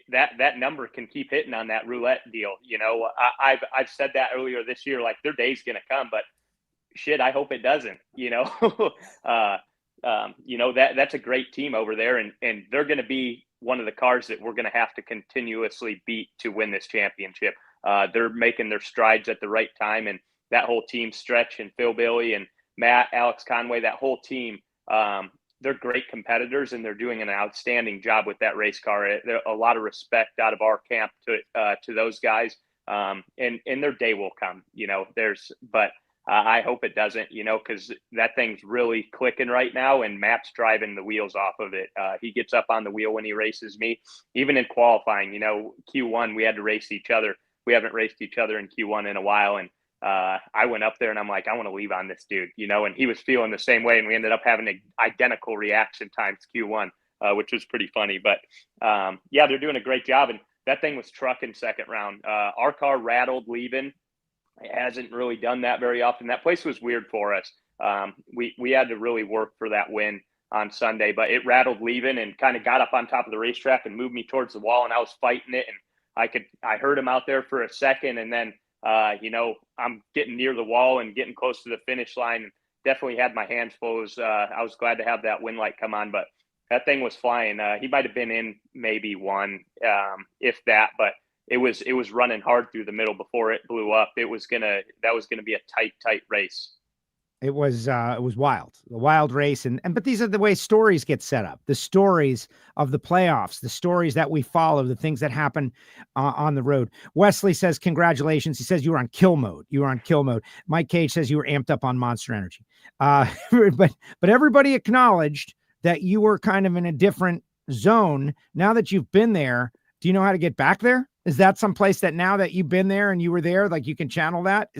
That number can keep hitting on that roulette deal. I've said that earlier this year. Like, their day's going to come, but shit, I hope it doesn't. That's a great team over there, and they're going to be one of the cars that we're going to have to continuously beat to win this championship. They're making their strides at the right time, and that whole team, Stretch and Phil Billy and Matt, Alex Conway, that whole team, they're great competitors, and they're doing an outstanding job with that race car. There a lot of respect out of our camp to those guys, and their day will come. I hope it doesn't, because that thing's really clicking right now, and Matt's driving the wheels off of it. He gets up on the wheel when he races me, even in qualifying. Q1 we had to race each other. We haven't raced each other in Q1 in a while, and I went up there and I'm like, I want to leave on this dude, and he was feeling the same way, and we ended up having identical reaction times Q1, which was pretty funny. But yeah, they're doing a great job, and that thing was trucking second round. Our car rattled leaving. It hasn't really done that very often. That place was weird for us. We had to really work for that win on Sunday, but it rattled leaving and kind of got up on top of the racetrack and moved me towards the wall, and I was fighting it, and I heard him out there for a second, and then I'm getting near the wall and getting close to the finish line, and definitely had my hands full. I was glad to have that win light come on, but that thing was flying. He might have been in maybe one, if that, but it was running hard through the middle before it blew up. That was gonna be a tight race. It was wild, a wild race. But these are the way stories get set up. The stories of the playoffs, the stories that we follow, the things that happen on the road. Wesley says, congratulations. He says you were on kill mode. Mike Cage says you were amped up on Monster Energy. But everybody acknowledged that you were kind of in a different zone. Now that you've been there, do you know how to get back there? Is that some place that now that you've been there and you were there, like you can channel that?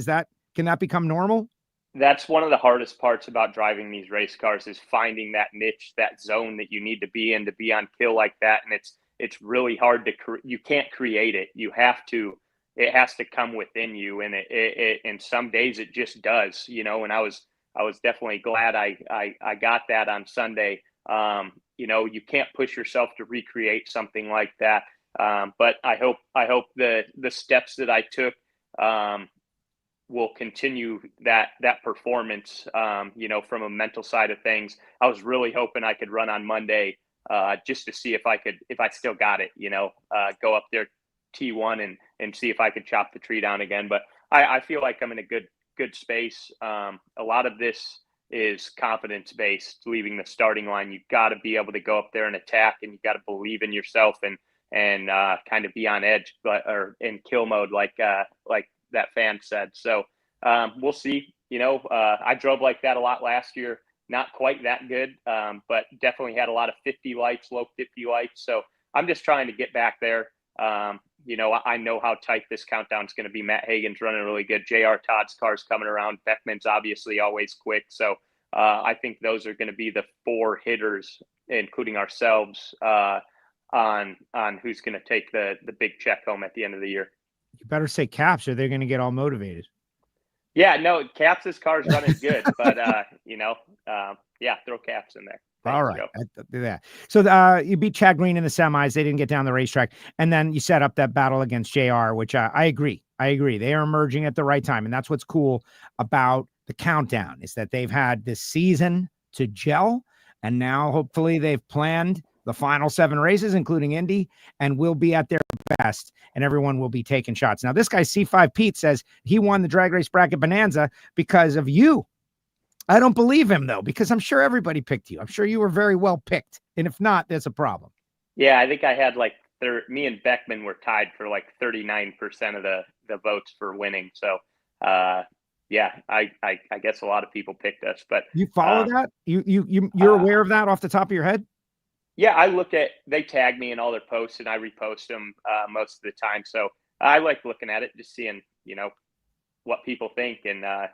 Can that become normal? That's one of the hardest parts about driving these race cars, is finding that niche, that zone that you need to be in to be on kill like that. And it's really hard to you can't create it. It has to come within you. And and some days it just does, and I was definitely glad I got that on Sunday. You can't push yourself to recreate something like that. But I hope the steps that I took will continue that performance. From a mental side of things, I was really hoping I could run on Monday just to see if I still got it. Go up there T1 and see if I could chop the tree down again. But I feel like I'm in a good space. A lot of this is confidence based. Leaving the starting line, you've got to be able to go up there and attack, and you got to believe in yourself and kind of be on edge, or in kill mode, like that fan said. So we'll see. I drove like that a lot last year. Not quite that good, but definitely had a lot of 50 lights, low 50 lights. So I'm just trying to get back there. I know how tight this countdown is going to be. Matt Hagan's running really good. JR Todd's car's coming around. Beckman's obviously always quick. So I think those are going to be the four hitters, including ourselves, on who's going to take the big check home at the end of the year. You better say Caps, or they're going to get all motivated. Yeah, no, Caps' car's running good, but throw Caps in there. All right. Do that. So you beat Chad Green in the semis. They didn't get down the racetrack. And then you set up that battle against JR, which I agree. They are emerging at the right time. And that's what's cool about the countdown, is that they've had this season to gel. And now hopefully they've planned the final 7 races, including Indy, and will be at their best, and everyone will be taking shots. Now, this guy, C5 Pete, says he won the drag race bracket bonanza because of you. I don't believe him, though, because I'm sure everybody picked you. I'm sure you were very well picked. And if not, there's a problem. Yeah, I think I had me and Beckman were tied for 39% of the votes for winning. So, I guess a lot of people picked us. But you follow that? You're aware of that off the top of your head? Yeah, they tag me in all their posts and I repost them most of the time. So I like looking at it, just seeing, what people think. And, a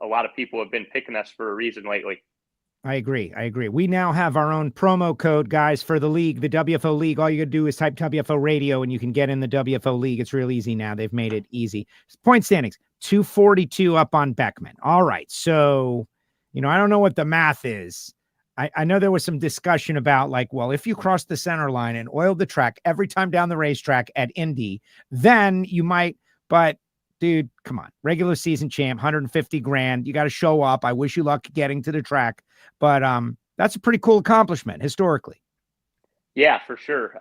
lot of people have been picking us for a reason lately. I agree. We now have our own promo code, guys, for the league, the WFO league. All you got to do is type WFO radio and you can get in the WFO league. It's real easy now. They've made it easy. Point standings, 242 up on Beckman. All right. So, I don't know what the math is. I know there was some discussion about if you cross the center line and oil the track every time down the racetrack at Indy, then you might, but dude, come on, regular season champ, 150 grand. You got to show up. I wish you luck getting to the track, but that's a pretty cool accomplishment historically. Yeah, for sure.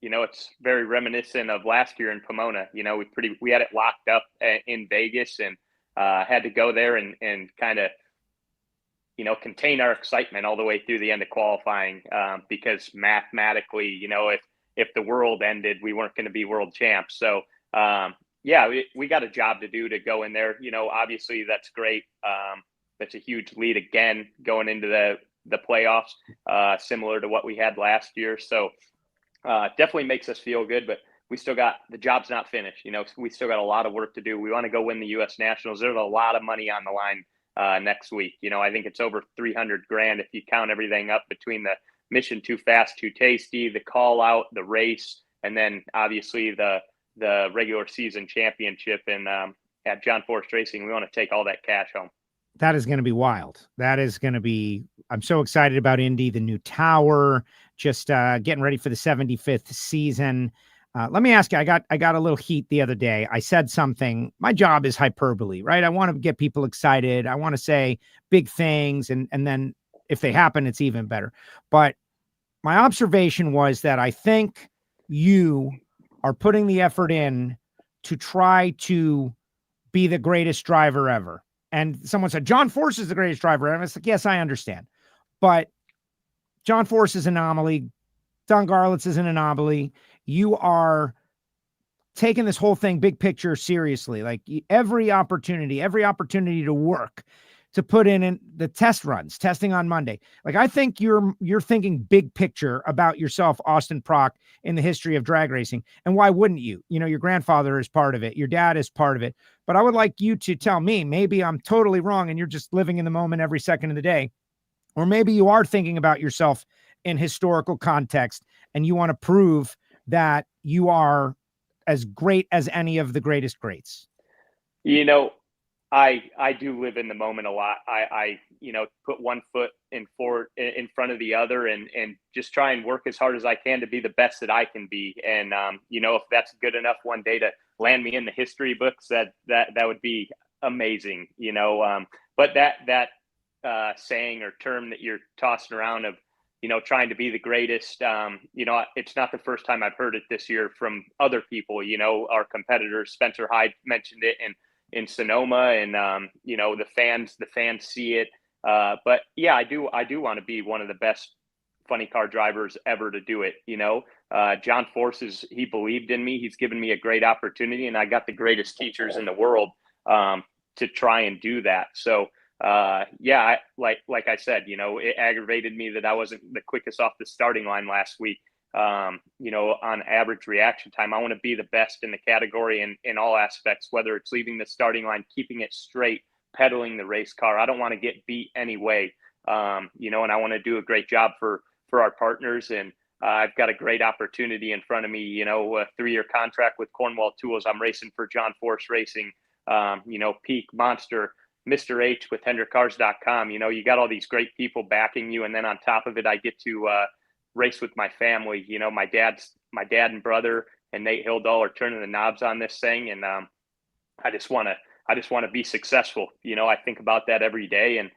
It's very reminiscent of last year in Pomona. We had it locked up in Vegas and had to go there and kind of, contain our excitement all the way through the end of qualifying because mathematically, if the world ended, we weren't going to be world champs. So, we got a job to do to go in there. Obviously that's great. That's a huge lead again going into the playoffs, similar to what we had last year. So definitely makes us feel good, but we still got the job's not finished. We still got a lot of work to do. We want to go win the U.S. Nationals. There's a lot of money on the line next week. I think it's over 300 grand if you count everything up between the Mission Too Fast, Too Tasty, the call out, the race, and then obviously the regular season championship. And at John Force Racing, we want to take all that cash home. That is going to be wild. That is going to be, I'm so excited about Indy, the new tower, just getting ready for the 75th season. Let me ask you, I got a little heat the other day. I said something, my job is hyperbole, right? I want to get people excited. I want to say big things. And then if they happen, it's even better. But my observation was that I think you are putting the effort in to try to be the greatest driver ever. And someone said, John Force is the greatest driver ever. And I was like, yes, I understand. But John Force is an anomaly. Don Garlits is an anomaly. You are taking this whole thing, big picture, seriously. Like every opportunity to work, to put in the test runs, testing on Monday. Like I think you're thinking big picture about yourself, Austin Prock, in the history of drag racing. And why wouldn't you? Your grandfather is part of it. Your dad is part of it. But I would like you to tell me, maybe I'm totally wrong and you're just living in the moment every second of the day. Or maybe you are thinking about yourself in historical context and you want to prove that you are as great as any of the greatest greats. I do live in the moment a lot. I put one foot in front of the other and just try and work as hard as I can to be the best that I can be. And, if that's good enough one day to land me in the history books, that would be amazing, but that saying or term that you're tossing around of, trying to be the greatest, it's not the first time I've heard it this year from other people, our competitors. Spencer Hyde mentioned it in Sonoma and, the fans see it. But yeah, I do want to be one of the best funny car drivers ever to do it. John Force he believed in me. He's given me a great opportunity and I got the greatest teachers in the world, to try and do that. So, like I said, it aggravated me that I wasn't the quickest off the starting line last week. On average reaction time, I want to be the best in the category in all aspects, whether it's leaving the starting line, keeping it straight, pedaling the race car. I don't want to get beat anyway. And I want to do a great job for our partners. And I've got a great opportunity in front of me, a 3-year contract with Cornwell Tools. I'm racing for John Force Racing, Peak, Monster, Mr. H with HendrickCars.com. You got all these great people backing you. And then on top of it, I get to race with my family. My dad and brother and Nate Hildahl are turning the knobs on this thing. And I just want to be successful. I think about that every day. And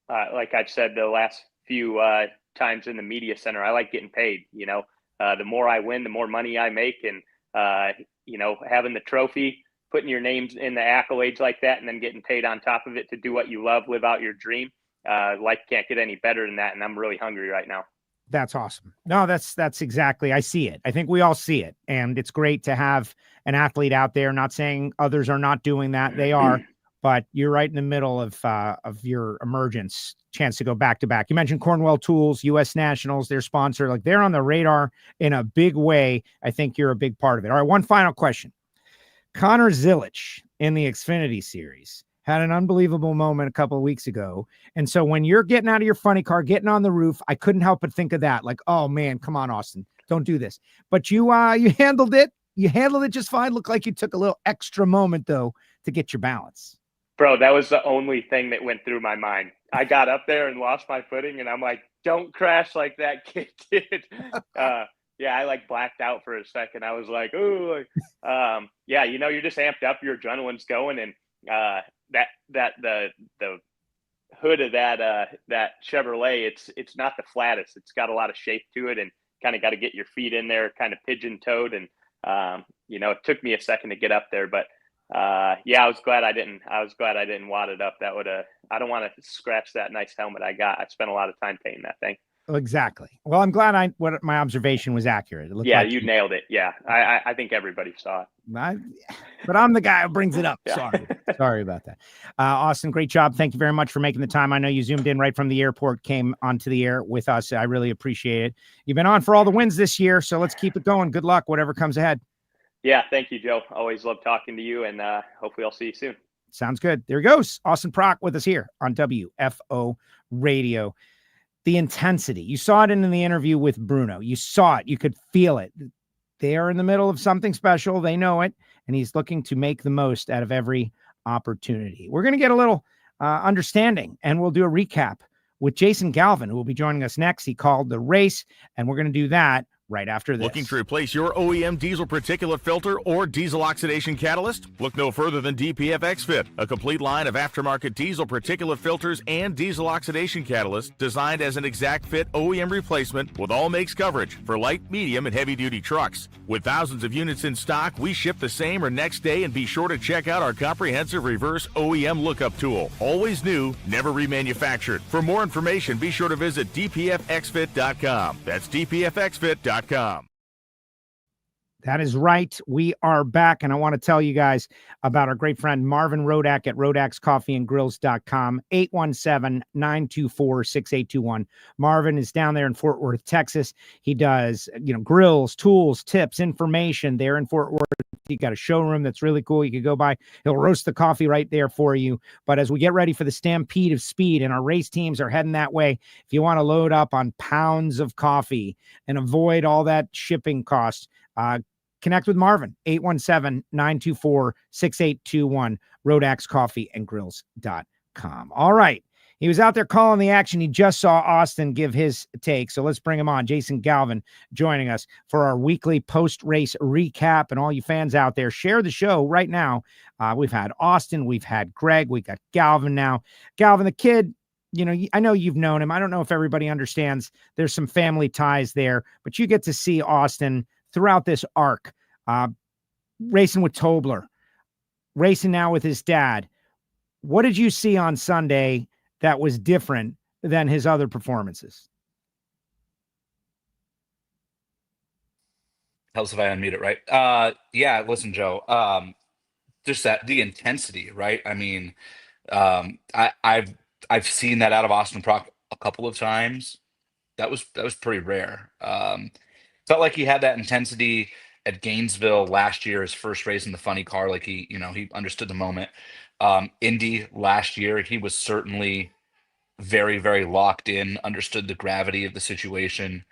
like I've said the last few times in the media center, I like getting paid. The more I win, the more money I make. And, having the trophy, putting your names in the accolades like that, and then getting paid on top of it to do what you love, live out your dream. Life can't get any better than that. And I'm really hungry right now. That's awesome. No, that's exactly. I see it. I think we all see it. And it's great to have an athlete out there, not saying others are not doing that. They are, but you're right in the middle of your emergence, chance to go back to back. You mentioned Cornwell Tools, U.S. Nationals, their sponsor, like they're on the radar in a big way. I think you're a big part of it. All right, one final question. Connor Zilich in the Xfinity Series had an unbelievable moment a couple of weeks ago. And so when you're getting out of your funny car, getting on the roof, I couldn't help but think of that. Like, oh man, come on, Austin, don't do this. But you handled it. You handled it just fine. Looked like you took a little extra moment though to get your balance. Bro, that was the only thing that went through my mind. I got up there and lost my footing, and I'm like, don't crash like that kid did. Yeah, I like blacked out for a second. I was like, ooh, yeah, you're just amped up. Your adrenaline's going, and the hood of that Chevrolet, it's not the flattest. It's got a lot of shape to it, and kind of got to get your feet in there, kind of pigeon toed, and it took me a second to get up there, but yeah, I was glad I didn't wad it up. I don't want to scratch that nice helmet I got. I spent a lot of time painting that thing. Exactly. Well, I'm glad what my observation was accurate. Yeah, like you nailed it. Yeah, I think everybody saw it. But I'm the guy who brings it up. Yeah. Sorry about that. Austin, great job. Thank you very much for making the time. I know you zoomed in right from the airport, came onto the air with us. I really appreciate it. You've been on for all the wins this year, so let's keep it going. Good luck, whatever comes ahead. Yeah, thank you, Joe. Always love talking to you, and hopefully I'll see you soon. Sounds good. There he goes. Austin Prock with us here on WFO Radio. The intensity. You saw it in the interview with Bruno. You saw it. You could feel it. They are in the middle of something special. They know it, and he's looking to make the most out of every opportunity. We're going to get a little understanding, and we'll do a recap with Jason Galvin, who will be joining us next. He called the race, and we're going to do that right after this. Looking to replace your OEM diesel particulate filter or diesel oxidation catalyst? Look no further than DPF XFit, a complete line of aftermarket diesel particulate filters and diesel oxidation catalyst designed as an exact fit OEM replacement with all makes coverage for light, medium, and heavy-duty trucks. With thousands of units in stock, we ship the same or next day, and be sure to check out our comprehensive reverse OEM lookup tool. Always new, never remanufactured. For more information, be sure to visit dpfxfit.com. That's dpfxfit.com. That is right. We are back, and I want to tell you guys about our great friend Marvin Rodak at rodakscoffeeandgrills.com, 817-924-6821. Marvin is down there in Fort Worth, Texas. He does, grills, tools, tips, information there in Fort Worth. He got a showroom that's really cool. You could go by. He'll roast the coffee right there for you. But as we get ready for the stampede of speed and our race teams are heading that way, if you want to load up on pounds of coffee and avoid all that shipping costs, connect with Marvin, 817-924-6821, rodakscoffeeandgrills.com. All right. He was out there calling the action. He just saw Austin give his take. So let's bring him on. Jason Galvin joining us for our weekly post-race recap. And all you fans out there, share the show right now. We've had Austin. We've had Greg. We got Galvin now. Galvin, the kid, I know you've known him. I don't know if everybody understands. There's some family ties there. But you get to see Austin throughout this arc, racing with Tobler, racing now with his dad. What did you see on Sunday that was different than his other performances? Helps if I unmute it, right? Yeah, listen, Joe, just the intensity, right? I mean, I've seen that out of Austin Prock a couple of times. That was pretty rare. Felt like he had that intensity at Gainesville last year, his first race in the funny car. Like he understood the moment. Indy last year, he was certainly very, very locked in, understood the gravity of the situation,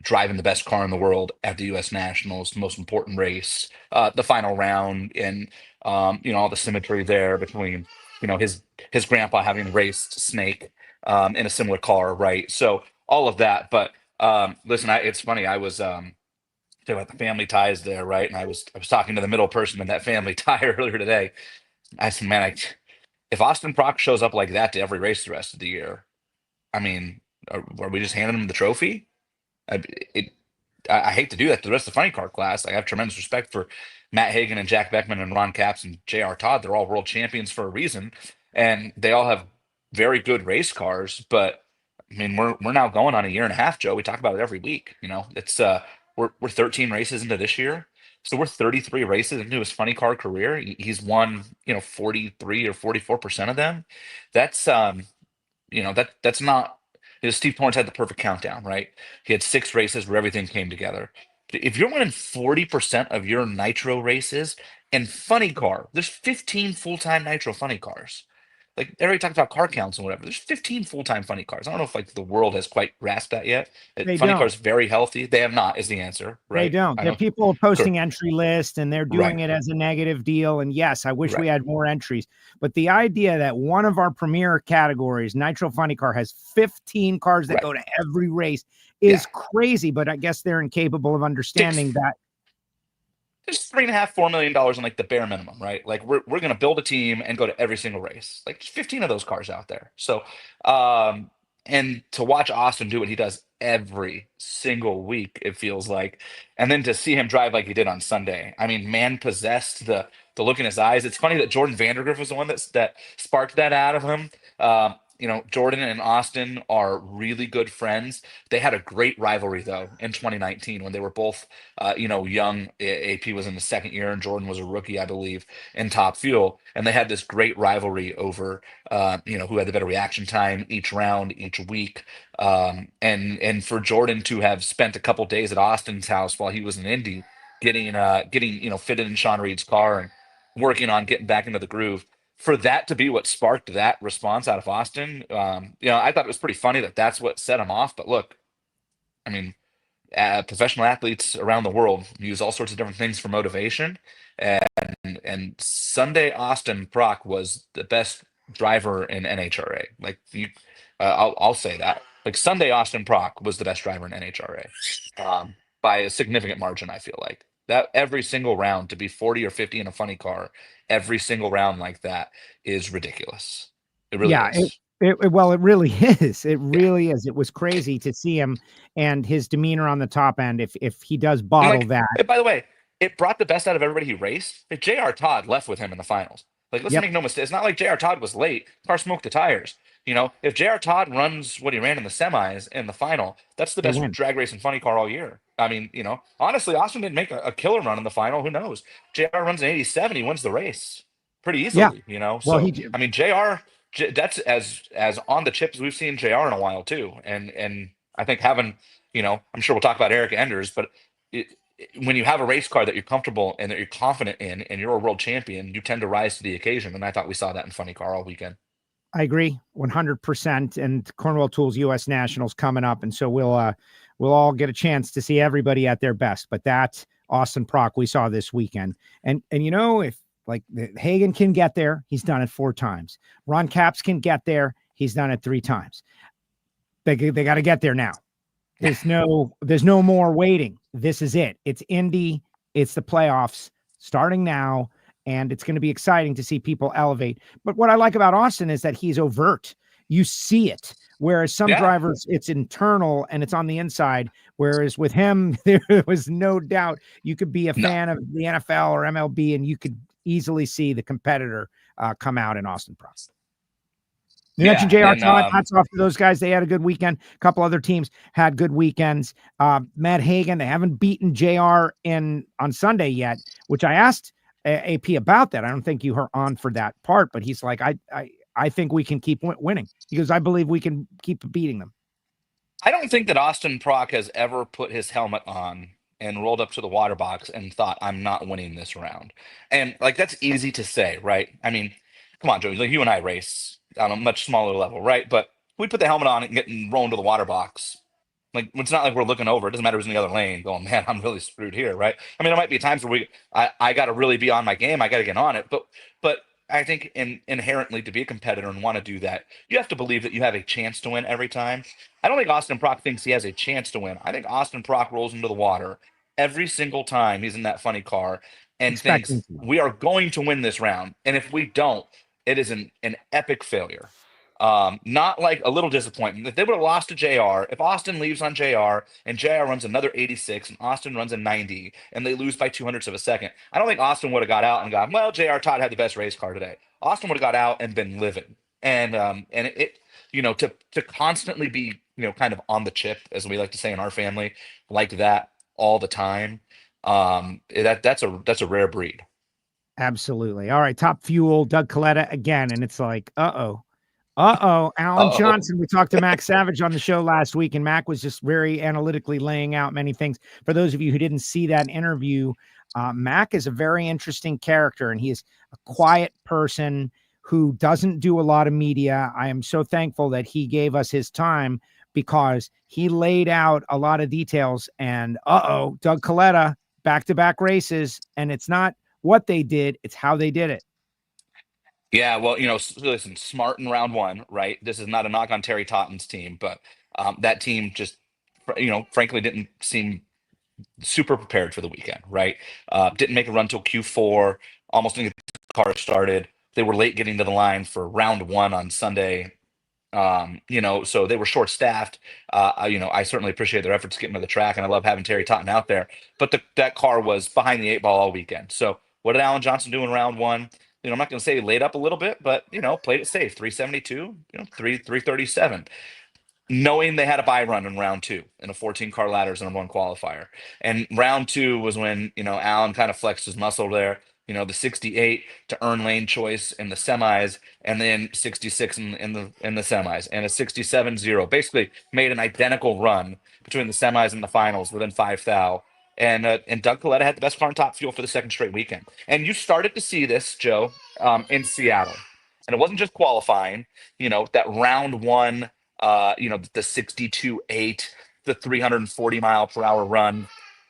driving the best car in the world at the U.S. Nationals, the most important race, the final round, and all the symmetry there between his grandpa having raced Snake in a similar car, right? So all of that, but listen, it's funny. I was talking about the family ties there, right? And I was talking to the middle person in that family tie earlier today. I said, man, if Austin Prock shows up like that to every race the rest of the year, I mean, are we just handing him the trophy? I hate to do that to the rest of the funny car class. I have tremendous respect for Matt Hagan and Jack Beckman and Ron Capps and J.R. Todd. They're all world champions for a reason, and they all have very good race cars. But I mean, we're now going on a year and a half, Joe. We talk about it every week. It's we're 13 races into this year. So we're 33 races into his funny car career. He's won, 43 or 44% of them. That's that's not. Steve Torrance had the perfect countdown, right? He had 6 races where everything came together. If you're winning 40% of your Nitro races and funny car, there's 15 full-time Nitro funny cars. Like everybody talks about car counts and whatever. There's 15 full-time funny cars. I don't know if like the world has quite grasped that yet. They Funny don't. cars very healthy. They have not, is the answer, right? They don't. I They're don't. people are posting entry lists and they're doing Right. it as a negative deal. And yes, I wish we Right. had more entries. But the idea that one of our premier categories, Nitro Funny Car, has 15 cars that Right. go to every race is crazy. But I guess they're incapable of understanding that. There's $3.5–4 million in like the bare minimum, right? Like we're gonna build a team and go to every single race. Like there's 15 of those cars out there. So and to watch Austin do what he does every single week, it feels like, and then to see him drive like he did on Sunday. I mean, man possessed, the look in his eyes. It's funny that Jordan Vandergriff was the one that sparked that out of him. Jordan and Austin are really good friends. They had a great rivalry though in 2019 when they were both young. AP was in the second year and Jordan was a rookie, I believe, in Top Fuel, and they had this great rivalry over who had the better reaction time each round, each week. And for Jordan to have spent a couple days at Austin's house while he was in Indy, getting fitted in Sean Reed's car and working on getting back into the groove, for that to be what sparked that response out of Austin, I thought it was pretty funny that that's what set him off. But look, I mean, professional athletes around the world use all sorts of different things for motivation, and Sunday Austin Prock was the best driver in NHRA. Like I'll say that. Like Sunday Austin Prock was the best driver in NHRA by a significant margin. I feel like that every single round to be 40 or 50 in a funny car, every single round like that is ridiculous. It really is. Well, it really is. It really is. It was crazy to see him and his demeanor on the top end. If he does bottle that. And by the way, it brought the best out of everybody he raced. Like J.R. Todd left with him in the finals. Like, let's make no mistake. It's not like J.R. Todd was late. Car smoked the tires. If J.R. Todd runs what he ran in the semis in the final, that's the best drag racing funny car all year. I mean, honestly, Austin didn't make a killer run in the final. Who knows? J.R. runs an 87. He wins the race pretty easily, Well, So, I mean, J.R., that's as on the chip as we've seen JR in a while too. And I think having, I'm sure we'll talk about Eric Enders, but when you have a race car that you're comfortable and that you're confident in, and you're a world champion, you tend to rise to the occasion. And I thought we saw that in funny car all weekend. I agree 100%. And Cornwell Tools US Nationals coming up. And so we'll all get a chance to see everybody at their best. But that Austin Prock we saw this weekend. And if like Hagan can get there, he's done it 4 times. Ron Capps can get there, he's done it 3 times. They got to get there now. There's no more waiting. This is it. It's Indy. It's the playoffs starting now. And it's going to be exciting to see people elevate. But what I like about Austin is that he's overt. You see it. Whereas some drivers, it's internal and it's on the inside. Whereas with him, there was no doubt you could be a fan of the NFL or MLB and you could easily see the competitor come out in Austin Prock. You mentioned JR Todd. Hats off to those guys. They had a good weekend. A couple other teams had good weekends. Matt Hagan, they haven't beaten JR on Sunday yet, which I asked AP about that. I don't think you were on for that part, but he's like, I think we can keep winning because I believe we can keep beating them. I don't think that Austin Prock has ever put his helmet on and rolled up to the water box and thought, I'm not winning this round. And like, that's easy to say, right? I mean, come on, Joe, like you and I race on a much smaller level, right? But we put the helmet on and roll into the water box. Like, it's not like we're looking over. It doesn't matter who's in the other lane going, man, I'm really screwed here, right? I mean, there might be times where I got to really be on my game. I got to get on it. But I think inherently to be a competitor and want to do that, you have to believe that you have a chance to win every time. I don't think Austin Prock thinks he has a chance to win. I think Austin Prock rolls into the water every single time he's in that funny car and thinks we are going to win this round. And if we don't, it is an epic failure. Not like a little disappointment. If they would have lost to JR, if Austin leaves on JR and JR runs another 86 and Austin runs a 90 and they lose by 200ths of a second, I don't think Austin would have got out and gone, well, JR Todd had the best race car today. Austin would have got out and been livid. And it to constantly be, kind of on the chip, as we like to say in our family, like that all the time, That's a rare breed. Absolutely. All right. Top Fuel, Doug Coletta again. And it's like, Alan Johnson. We talked to Mac Savage on the show last week, and Mac was just very analytically laying out many things. For those of you who didn't see that interview, Mac is a very interesting character, and he is a quiet person who doesn't do a lot of media. I am so thankful that he gave us his time because he laid out a lot of details. And Doug Coletta, back-to-back races, and it's not what they did, it's how they did it. Yeah, well, listen, smart in round one, right? This is not a knock on Terry Totten's team, but that team just, frankly, didn't seem super prepared for the weekend, right? Didn't make a run till Q4, almost didn't get the car started. They were late getting to the line for round one on Sunday. So they were short staffed. I certainly appreciate their efforts getting to the track, and I love having Terry Totten out there, but that car was behind the 8 ball all weekend. So what did Alan Johnson do in round one? I'm not going to say he laid up a little bit, but played it safe. 372, 337, knowing they had a bye run in round two in a 14-car ladders and a 1 qualifier. And round two was when Alan kind of flexed his muscle there. The 68 to earn lane choice in the semis, and then 66 in the semis, and a 67-0. Basically made an identical run between the semis and the finals within 5 thou. And Doug Coletta had the best car in Top Fuel for the second straight weekend. And you started to see this, Joe, in Seattle. And it wasn't just qualifying, that round one, the 62.8, the 340 mile per hour run.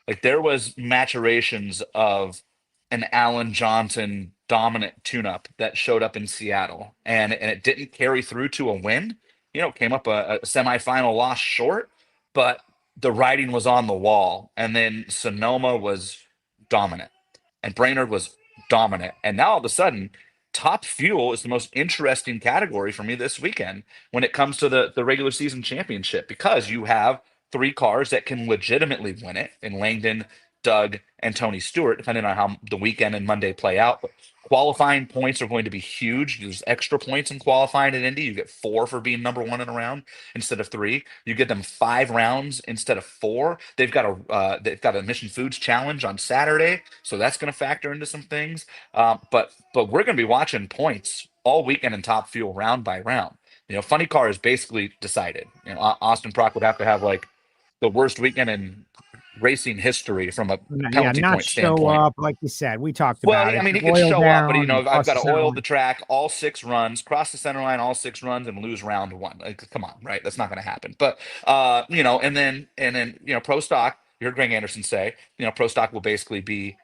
Like, there was maturations of an Alan Johnson dominant tune-up that showed up in Seattle, and it didn't carry through to a win. Came up a semifinal loss short, but the writing was on the wall. And then Sonoma was dominant, and Brainerd was dominant. And now all of a sudden, Top Fuel is the most interesting category for me this weekend when it comes to the regular season championship, because you have 3 cars that can legitimately win it in Langdon, Doug, and Tony Stewart, depending on how the weekend and Monday play out. But qualifying points are going to be huge. There's extra points in qualifying at Indy. You get 4 for being number 1 in a round instead of 3. You get them 5 rounds instead of 4. They've got a Mission Foods challenge on Saturday, so that's going to factor into some things. But we're going to be watching points all weekend in Top Fuel, round by round. Funny Car is basically decided. Austin Prock would have to have like the worst weekend in racing history from a penalty not point show standpoint. up like you said. We talked about it. Well, I mean, he could show up, but I've got to oil the track all 6 runs, cross the center line all 6 runs, and lose round 1. Like, come on, right? That's not going to happen. But and then Pro Stock. You heard Greg Anderson say, Pro Stock will basically be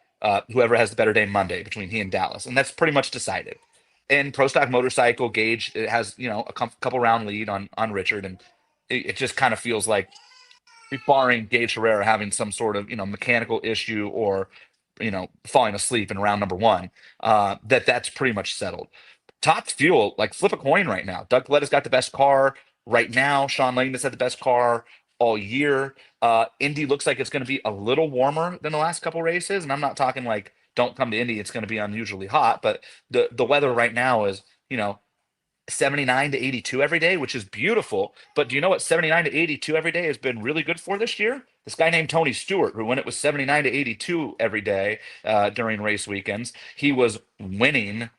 whoever has the better day Monday between he and Dallas, and that's pretty much decided. And Pro Stock Motorcycle, Gage, it has a couple round lead on Richard, and it just kind of feels like, barring Gage Herrera having some sort of mechanical issue or falling asleep in round number 1, that's pretty much settled. Top Fuel, like, flip a coin right now. Doug Coletta's got the best car right now. Sean Langdon's had the best car all year. Indy looks like it's going to be a little warmer than the last couple races, and I'm not talking like don't come to Indy, it's going to be unusually hot, but the weather right now is 79 to 82 every day, which is beautiful. But do you know what 79 to 82 every day has been really good for this year? This guy named Tony Stewart, who when it was 79 to 82 every day during race weekends, he was winning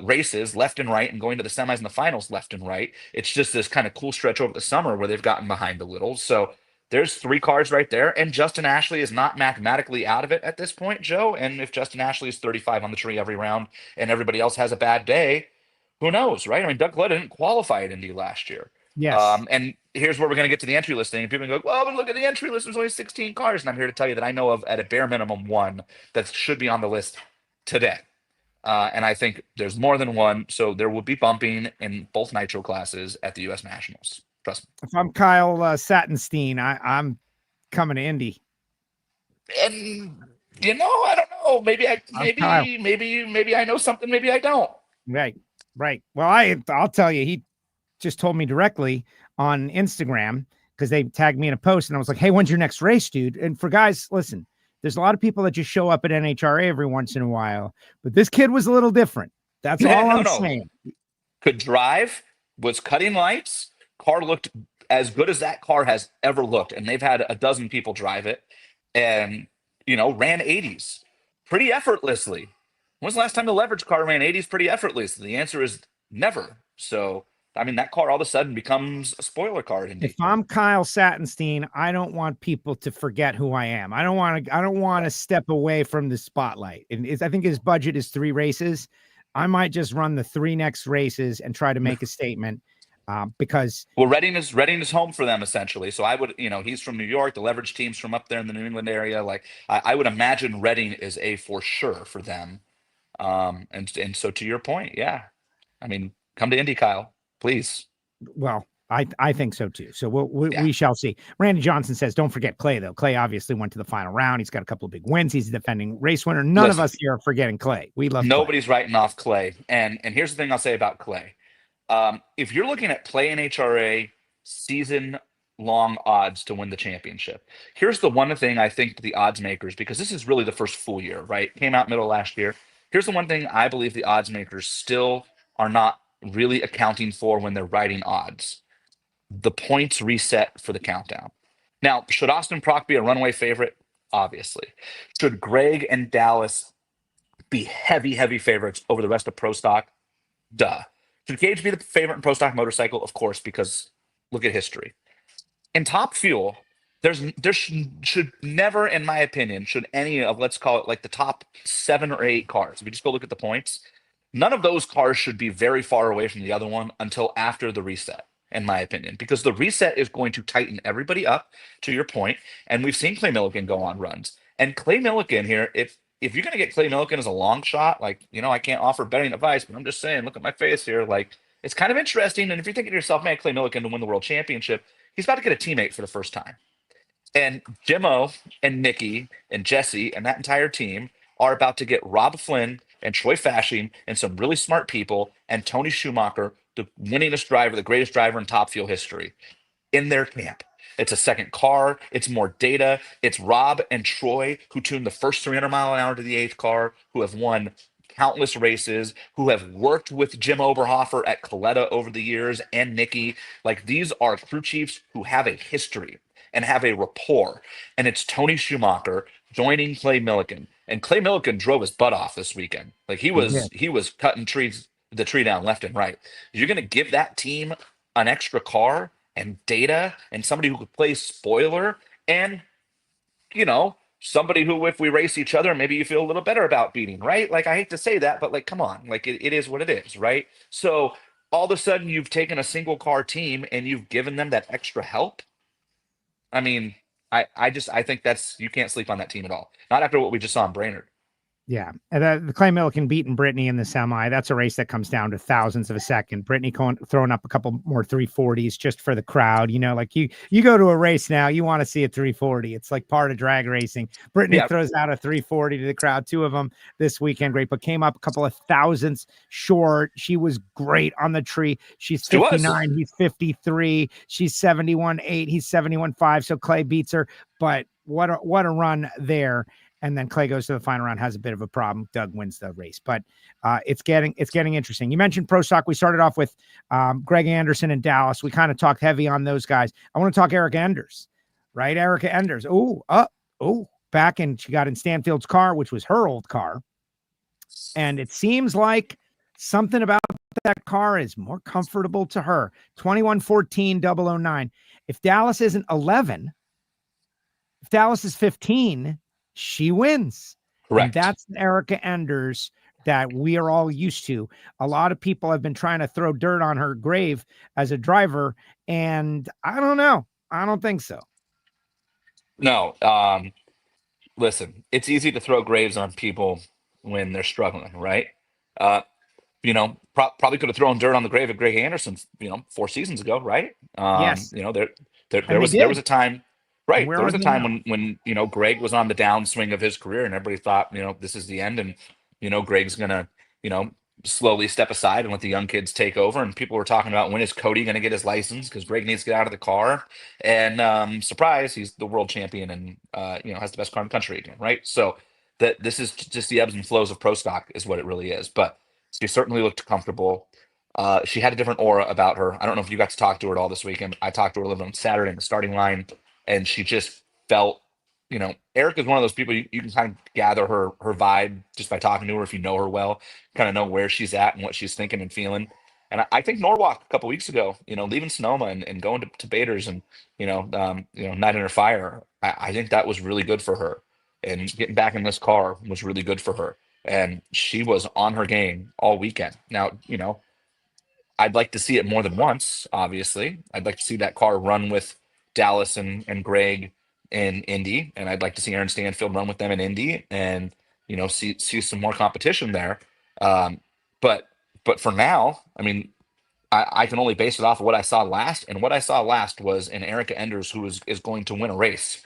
races left and right and going to the semis and the finals left and right. It's just this kind of cool stretch over the summer where they've gotten behind a little. So there's 3 cars right there, and Justin Ashley is not mathematically out of it at this point, Joe. And if Justin Ashley is 35 on the tree every round and everybody else has a bad day, who knows, right? I mean, Doug Coletta didn't qualify at Indy last year. Yes. And here's where we're going to get to the entry listing. And people go, well, but look at the entry list. There's only 16 cars. And I'm here to tell you that I know of, at a bare minimum, 1 that should be on the list today. And I think there's more than 1. So there will be bumping in both Nitro classes at the U.S. Nationals. Trust me. If I'm Kyle Sattenstein, I'm coming to Indy. And, I don't know. Maybe I know something. Maybe I don't. Right. Well, I'll tell you, he just told me directly on Instagram, because they tagged me in a post, and I was like, hey, when's your next race, dude? And for guys, listen, there's a lot of people that just show up at NHRA every once in a while, but this kid was a little different. That's all I'm saying. Could drive, was cutting lights. Car looked as good as that car has ever looked, and they've had a dozen people drive it. And ran 80s pretty effortlessly. When's the last time the leverage car ran 80s pretty effortlessly? The answer is never. So, I mean, that car all of a sudden becomes a spoiler car. If I'm Kyle Sattenstein, I don't want people to forget who I am. I don't want to step away from the spotlight. And I think his budget is 3 races. I might just run the 3 next races and try to make a statement. Because Reading is home for them essentially. So I would, he's from New York. The leverage team's from up there in the New England area. Like I would imagine Reading is a for sure for them. And so to your point, yeah, I mean, come to Indy, Kyle, please. Well, I think so too. So we shall see. Randy Johnson says, don't forget Clay though. Clay obviously went to the final round. He's got a couple of big wins. He's a defending race winner. None of us here are forgetting Clay. We love nobody's writing off Clay. And here's the thing I'll say about Clay. If you're looking at Play NHRA season long odds to win the championship, here's the one thing I think the odds makers, because this is really the first full year, right? Came out middle of last year. Here's the one thing I believe the odds makers still are not really accounting for when they're writing odds: the points reset for the countdown. Now, should Austin Prock be a runaway favorite? Obviously. Should Greg and Dallas be heavy favorites over the rest of Pro Stock? Duh. Should Gage be the favorite in Pro Stock Motorcycle? Of course, because look at history. In Top Fuel, there should never, in my opinion, should any of, let's call it like the top 7 or 8 cars, if we just go look at the points, none of those cars should be very far away from the other one until after the reset, in my opinion, because the reset is going to tighten everybody up, to your point, and we've seen Clay Millican go on runs. And Clay Millican here, if you're going to get Clay Millican as a long shot, like, I can't offer betting advice, but I'm just saying, look at my face here. Like, it's kind of interesting. And if you're thinking to yourself, man, Clay Millican to win the world championship, he's about to get a teammate for the first time. And Jimmo and Nikki and Jesse and that entire team are about to get Rob Flynn and Troy Fashing and some really smart people and Tony Schumacher, the winningest driver, the greatest driver in Top Fuel history, in their camp. It's a second car. It's more data. It's Rob and Troy who tuned the first 300 mile an hour to the 8th car, who have won countless races, who have worked with Jim Oberhofer at Coletta over the years, and Nikki. Like, these are crew chiefs who have a history and have a rapport. And it's Tony Schumacher joining Clay Millican. And Clay Millican drove his butt off this weekend. Like, he was cutting the tree down left and right. You're going to give that team an extra car and data and somebody who could play spoiler and, somebody who, if we race each other, maybe you feel a little better about beating, right? Like, I hate to say that, but like, come on, like it is what it is, right? So all of a sudden you've taken a single car team and you've given them that extra help. I mean, I think you can't sleep on that team at all. Not after what we just saw in Brainerd. Yeah. And the Clay Millican beating Brittany in the semi. That's a race that comes down to thousandths of a second. Brittany throwing up a couple more 340s just for the crowd. Like you go to a race now, you want to see a 340. It's like part of drag racing. Brittany throws out a 340 to the crowd, 2 of them this weekend. Great, but came up a couple of thousandths short. She was great on the tree. She's 59. He's 53. She's 71.8. He's 71.5. So Clay beats her. But what a run there. And then Clay goes to the final round, has a bit of a problem. Doug wins the race, but it's getting interesting. You mentioned Pro Stock. We started off with Greg Anderson and Dallas. We kind of talked heavy on those guys. I want to talk Erica Enders, right? Erica Enders. Back and she got in Stanfield's car, which was her old car. And it seems like something about that car is more comfortable to her. 21-14-009. If Dallas isn't 11, if Dallas is 15, she wins. Correct. And that's Erica Enders that we are all used to. A lot of people have been trying to throw dirt on her grave as a driver, and I don't know. I don't think so. No. Listen, it's easy to throw graves on people when they're struggling, right? Probably could have thrown dirt on the grave of Greg Anderson, 4 seasons ago, right? Yes. There was a time. Right. There was a time when Greg was on the downswing of his career and everybody thought, this is the end. And, Greg's going to, slowly step aside and let the young kids take over. And people were talking about, when is Cody going to get his license? Because Greg needs to get out of the car. And surprise, he's the world champion and, has the best car in the country again. Right. So this is just the ebbs and flows of Pro Stock is what it really is. But she certainly looked comfortable. She had a different aura about her. I don't know if you got to talk to her at all this weekend. I talked to her a little bit on Saturday in the starting line. And she just felt Erica is one of those people you can kind of gather her vibe just by talking to her. If you know her well, kind of know where she's at and what she's thinking and feeling. And I think Norwalk a couple weeks ago, leaving Sonoma and going to Bader's and Night Under Fire, I think that was really good for her. And getting back in this car was really good for her. And she was on her game all weekend. Now, I'd like to see it more than once, obviously. I'd like to see that car run with Dallas and Greg in Indy, and I'd like to see Aaron Stanfield run with them in Indy and, see some more competition there. But for now, I mean, I can only base it off of what I saw last, and what I saw last was an Erica Enders who is going to win a race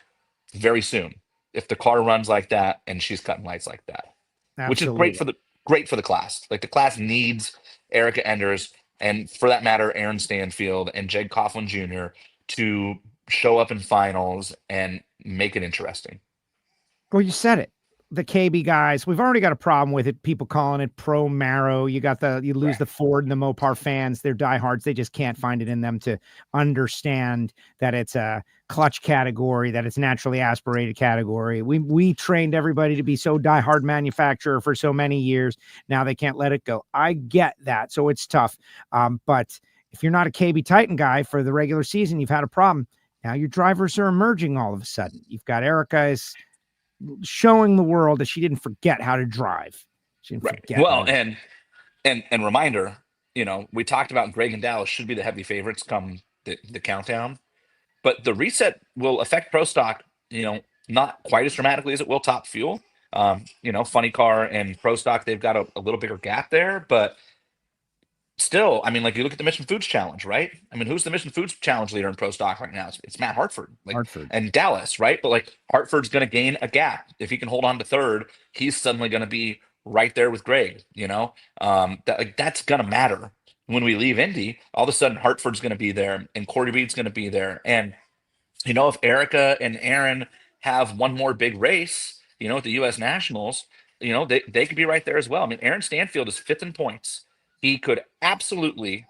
very soon if the car runs like that and she's cutting lights like that. Absolutely. Which is great for the class. Like, the class needs Erica Enders, and for that matter, Aaron Stanfield and Jake Coughlin Jr. to show up in finals and make it interesting. Well, you said it. The KB guys, we've already got a problem with it. People calling it pro Maro. You lose the Ford and the Mopar fans. They're diehards. They just can't find it in them to understand that it's a clutch category, that it's naturally aspirated category. We trained everybody to be so diehard manufacturer for so many years. Now they can't let it go. I get that. So it's tough. But if you're not a KB Titan guy for the regular season, you've had a problem. Now your drivers are emerging all of a sudden. You've got Erica is showing the world that she didn't forget how to drive. She didn't forget. Well, and reminder, we talked about Greg and Dallas should be the heavy favorites come the countdown, but the reset will affect Pro Stock, not quite as dramatically as it will Top Fuel. Funny Car and Pro Stock, they've got a little bigger gap there, but still, I mean, like, you look at the Mission Foods Challenge, right? I mean, who's the Mission Foods Challenge leader in Pro Stock right now? It's Matt Hartford, and Dallas, right? But like, Hartford's going to gain a gap if he can hold on to third. He's suddenly going to be right there with Greg. That's going to matter when we leave Indy. All of a sudden, Hartford's going to be there, and Corey Reed's going to be there, and if Erica and Aaron have one more big race, at the U.S. Nationals, they could be right there as well. I mean, Aaron Stanfield is 5th in points. He could absolutely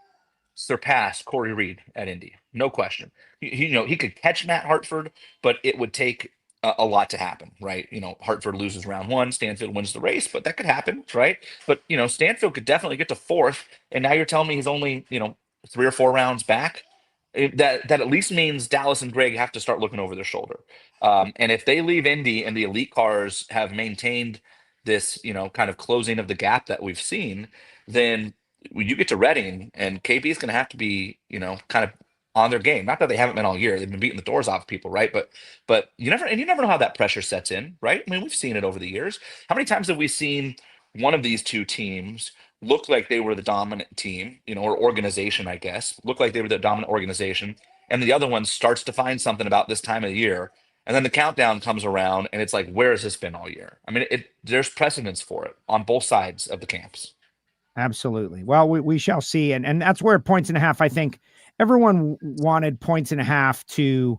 surpass Corey Reed at Indy, no question. He could catch Matt Hartford, but it would take a lot to happen, right? Hartford loses round 1, Stanfield wins the race, but that could happen, right? But Stanfield could definitely get to 4th, and now you're telling me he's only 3 or 4 rounds back. That at least means Dallas and Greg have to start looking over their shoulder. And if they leave Indy and the elite cars have maintained this, kind of closing of the gap that we've seen, then when you get to Reading, and KB is going to have to be, kind of on their game. Not that they haven't been all year; they've been beating the doors off people, right? But you never know how that pressure sets in, right? I mean, we've seen it over the years. How many times have we seen one of these two teams look like they were the dominant team, or organization, I guess, look like they were the dominant organization, and the other one starts to find something about this time of the year, and then the countdown comes around, and it's like, where has this been all year? I mean, there's precedence for it on both sides of the camps. Absolutely. Well, we shall see. And that's where 1.5 points, I think everyone wanted 1.5 points to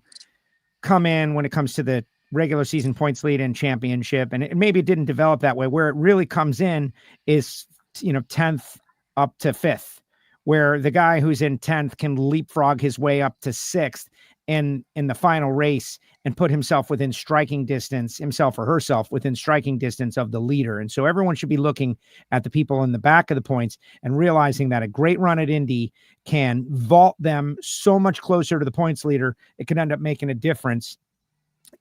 come in when it comes to the regular season points lead and championship. And maybe it didn't develop that way. Where it really comes in is, 10th up to 5th, where the guy who's in 10th can leapfrog his way up to 6th in the final race and put himself within striking distance, himself or herself within striking distance of the leader. And so everyone should be looking at the people in the back of the points and realizing that a great run at Indy can vault them so much closer to the points leader. It could end up making a difference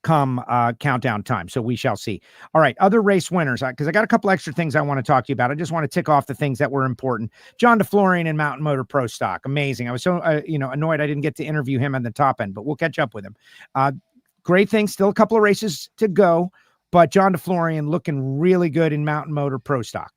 come countdown time. So we shall see. All right. Other race winners, because I got a couple extra things I want to talk to you about. I just want to tick off the things that were important. John DeFlorian in Mountain Motor Pro Stock. Amazing. I was so, annoyed I didn't get to interview him at the top end, but we'll catch up with him. Great thing. Still a couple of races to go, but John DeFlorian looking really good in Mountain Motor Pro Stock.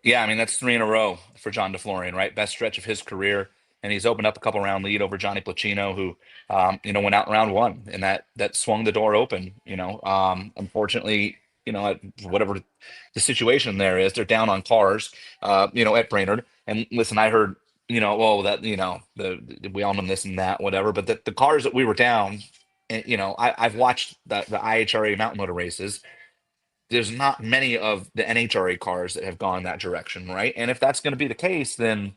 Yeah. I mean, that's 3 in a row for John DeFlorian, right? Best stretch of his career. And he's opened up a couple round lead over Johnny Placino, who, went out in round 1, and that swung the door open. Unfortunately, whatever the situation there is, they're down on cars, at Brainerd. And listen, I heard, we all know this and that, whatever. But the cars that we were down, and I've watched the IHRA mountain motor races. There's not many of the NHRA cars that have gone that direction, right? And if that's going to be the case, then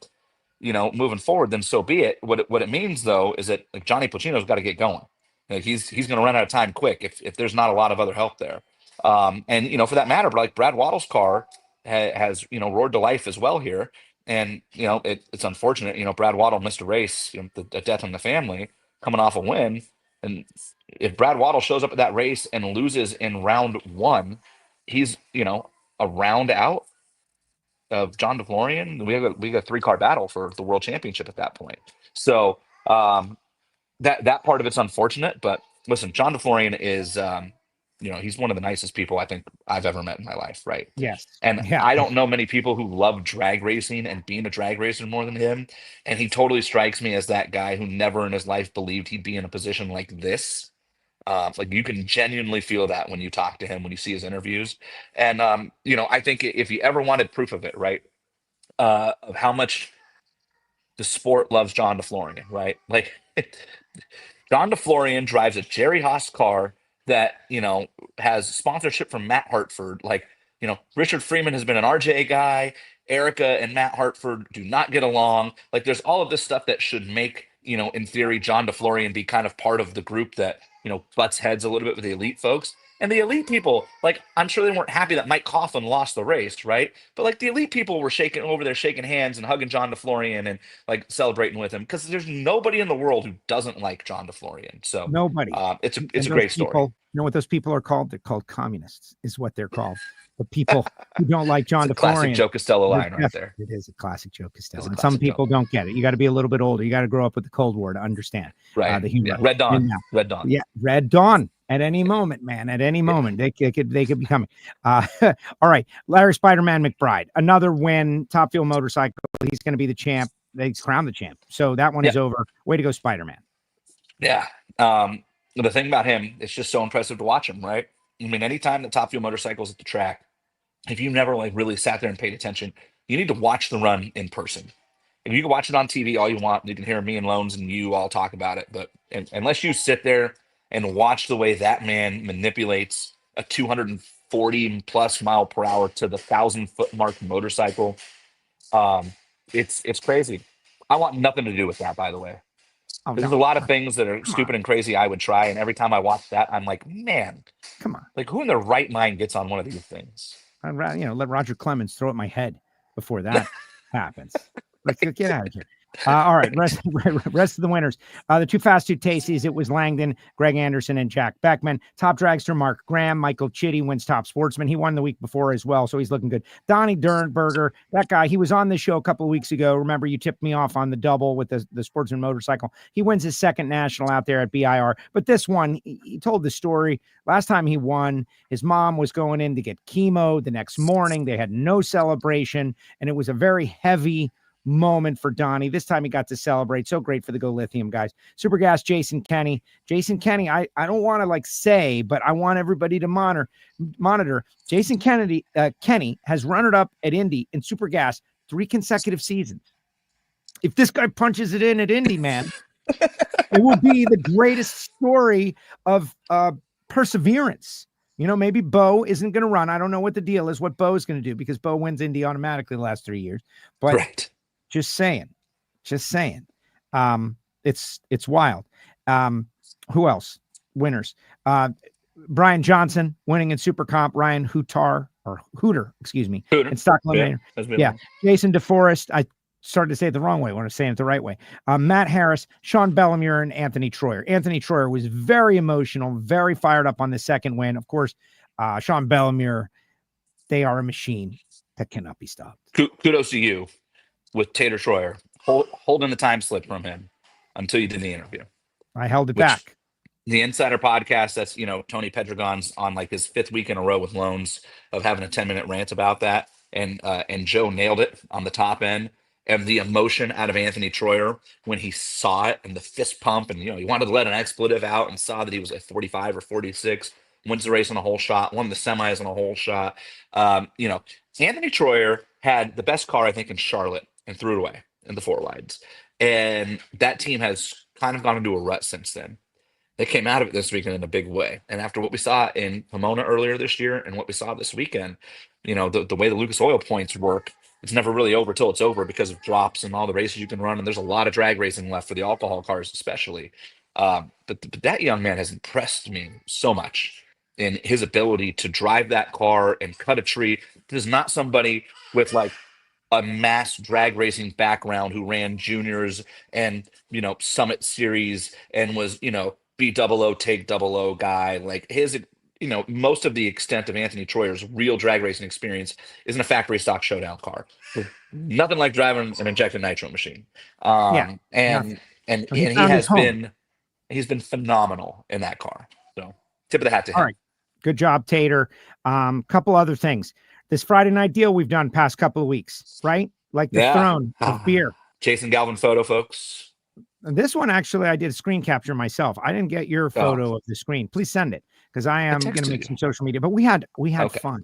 moving forward, then so be it. What it means, though, is that, like, Johnny Placino's got to get going. Like he's going to run out of time quick if there's not a lot of other help there. And for that matter, like Brad Waddle's car has roared to life as well here. And it's unfortunate. Brad Waddle missed a race, the death in the family, coming off a win. And if Brad Waddle shows up at that race and loses in round 1, he's a round out of John DeFlorian. We got a 3-car battle for the world championship at that point. So that part of it's unfortunate. But listen, John DeFlorian is he's one of the nicest people I think I've ever met in my life, right? Yes. And Yeah. I don't know many people who love drag racing and being a drag racer more than him. And he totally strikes me as that guy who never in his life believed he'd be in a position like this. Like you can genuinely feel that when you talk to him, when you see his interviews. And I think if you ever wanted proof of it, right, of how much the sport loves John DeFlorian, right? Like John DeFlorian drives a Jerry Haas car that has sponsorship from Matt Hartford. Like Richard Freeman has been an RJ guy. Erica and Matt Hartford do not get along. Like there's all of this stuff that should make in theory John DeFlorian be kind of part of the group that butts heads a little bit with the elite folks. And the elite people, like, I'm sure they weren't happy that Mike Coughlin lost the race, right? But like the elite people were shaking over there, shaking hands and hugging John DeFlorian and like celebrating with him, because there's nobody in the world who doesn't like John DeFlorian. So nobody. It's a great story. You know what those people are called? They're called communists, is what they're called. The people who don't like John DeFlorian. Classic Joe Castello line right there. It is a classic Joe Castello. And some people don't get it. You got to be a little bit older. You got to grow up with the Cold War to understand. Right. The humor. Yeah. Red Dawn. Red Dawn. Yeah. Red Dawn. At any moment, man. At any moment, they could be coming. All right. Larry Spider-Man McBride. Another win. Top Fuel Motorcycle. He's going to be the champ. They crowned the champ. So that one is over. Way to go, Spider-Man. Yeah. The thing about him, it's just so impressive to watch him, right? I mean, anytime that Top Fuel Motorcycle's at the track, if you've never like really sat there and paid attention, you need to watch the run in person. If you can watch it on TV all you want, you can hear me and Loans and you all talk about it. But unless you sit there and watch the way that man manipulates a 240 plus mile per hour to the 1,000-foot mark motorcycle, it's crazy. I want nothing to do with that, by the way. There's a lot of things that are stupid and crazy I would try, and every time I watch that, I'm like, man, come on. Like, who in their right mind gets on one of these things? I'd rather, let Roger Clemens throw at my head before that happens. Let's get out of here. All right, rest of the winners. The two Fast 2 Tasties, it was Langdon, Greg Anderson, and Jack Beckman. Top dragster, Mark Graham. Michael Chitty wins Top Sportsman. He won the week before as well, so he's looking good. Donnie Dernberger, that guy, he was on the show a couple of weeks ago. Remember, you tipped me off on the double with the Sportsman motorcycle. He wins his second national out there at BIR. But this one, he told the story. Last time he won, his mom was going in to get chemo the next morning. They had no celebration, and it was a very heavy moment for Donnie. This time he got to celebrate. So great for the Go Lithium guys. Super Gas, Jason Kenny. Jason Kenny, I don't want to say, but I want everybody to monitor. Jason Kenny has runner up at Indy in Super Gas 3 consecutive seasons. If this guy punches it in at Indy, man, it will be the greatest story of perseverance. Maybe Bo isn't going to run. I don't know what the deal is, what Bo is going to do, because Bo wins Indy automatically the last 3 years. But right. Just saying. It's wild. Who else? Winners. Brian Johnson winning in Super Comp. Ryan Hooter, in Stockholm. Yeah. Jason DeForest. I started to say it the wrong way when I was saying it the right way. Matt Harris, Sean Bellemere, and Anthony Troyer. Anthony Troyer was very emotional, very fired up on the second win. Of course, Sean Bellemere, they are a machine that cannot be stopped. Kudos to you with Tater Troyer holding the time slip from him until you did the interview. I held it back. The Insider Podcast, that's, Tony Pedregon's on like his 5th week in a row with Loans of having a 10-minute rant about that. And Joe nailed it on the top end. And the emotion out of Anthony Troyer when he saw it and the fist pump and, he wanted to let an expletive out and saw that he was at 45 or 46, wins the race on a whole shot, won the semis on a whole shot. Anthony Troyer had the best car, I think, in Charlotte and threw it away in the 4 wides. And that team has kind of gone into a rut since then. They came out of it this weekend in a big way. And after what we saw in Pomona earlier this year and what we saw this weekend, the way the Lucas Oil points work, it's never really over till it's over because of drops and all the races you can run. And there's a lot of drag racing left for the alcohol cars, especially. But that young man has impressed me so much in his ability to drive that car and cut a tree. This is not somebody with like a mass drag racing background who ran juniors and, Summit Series and was, B00 take 00 guy. Like his, most of the extent of Anthony Troyer's real drag racing experience is in a factory stock showdown car. Nothing like driving an injected nitro machine. And he's been phenomenal in that car. So tip of the hat to him. All right. Good job, Tater. Couple other things. This Friday night deal we've done past couple of weeks, right? Like the throne of beer. Jason Galvin photo, folks. And this one, actually, I did a screen capture myself. I didn't get your photo of the screen. Please send it because I am going to make some social media. But we had fun.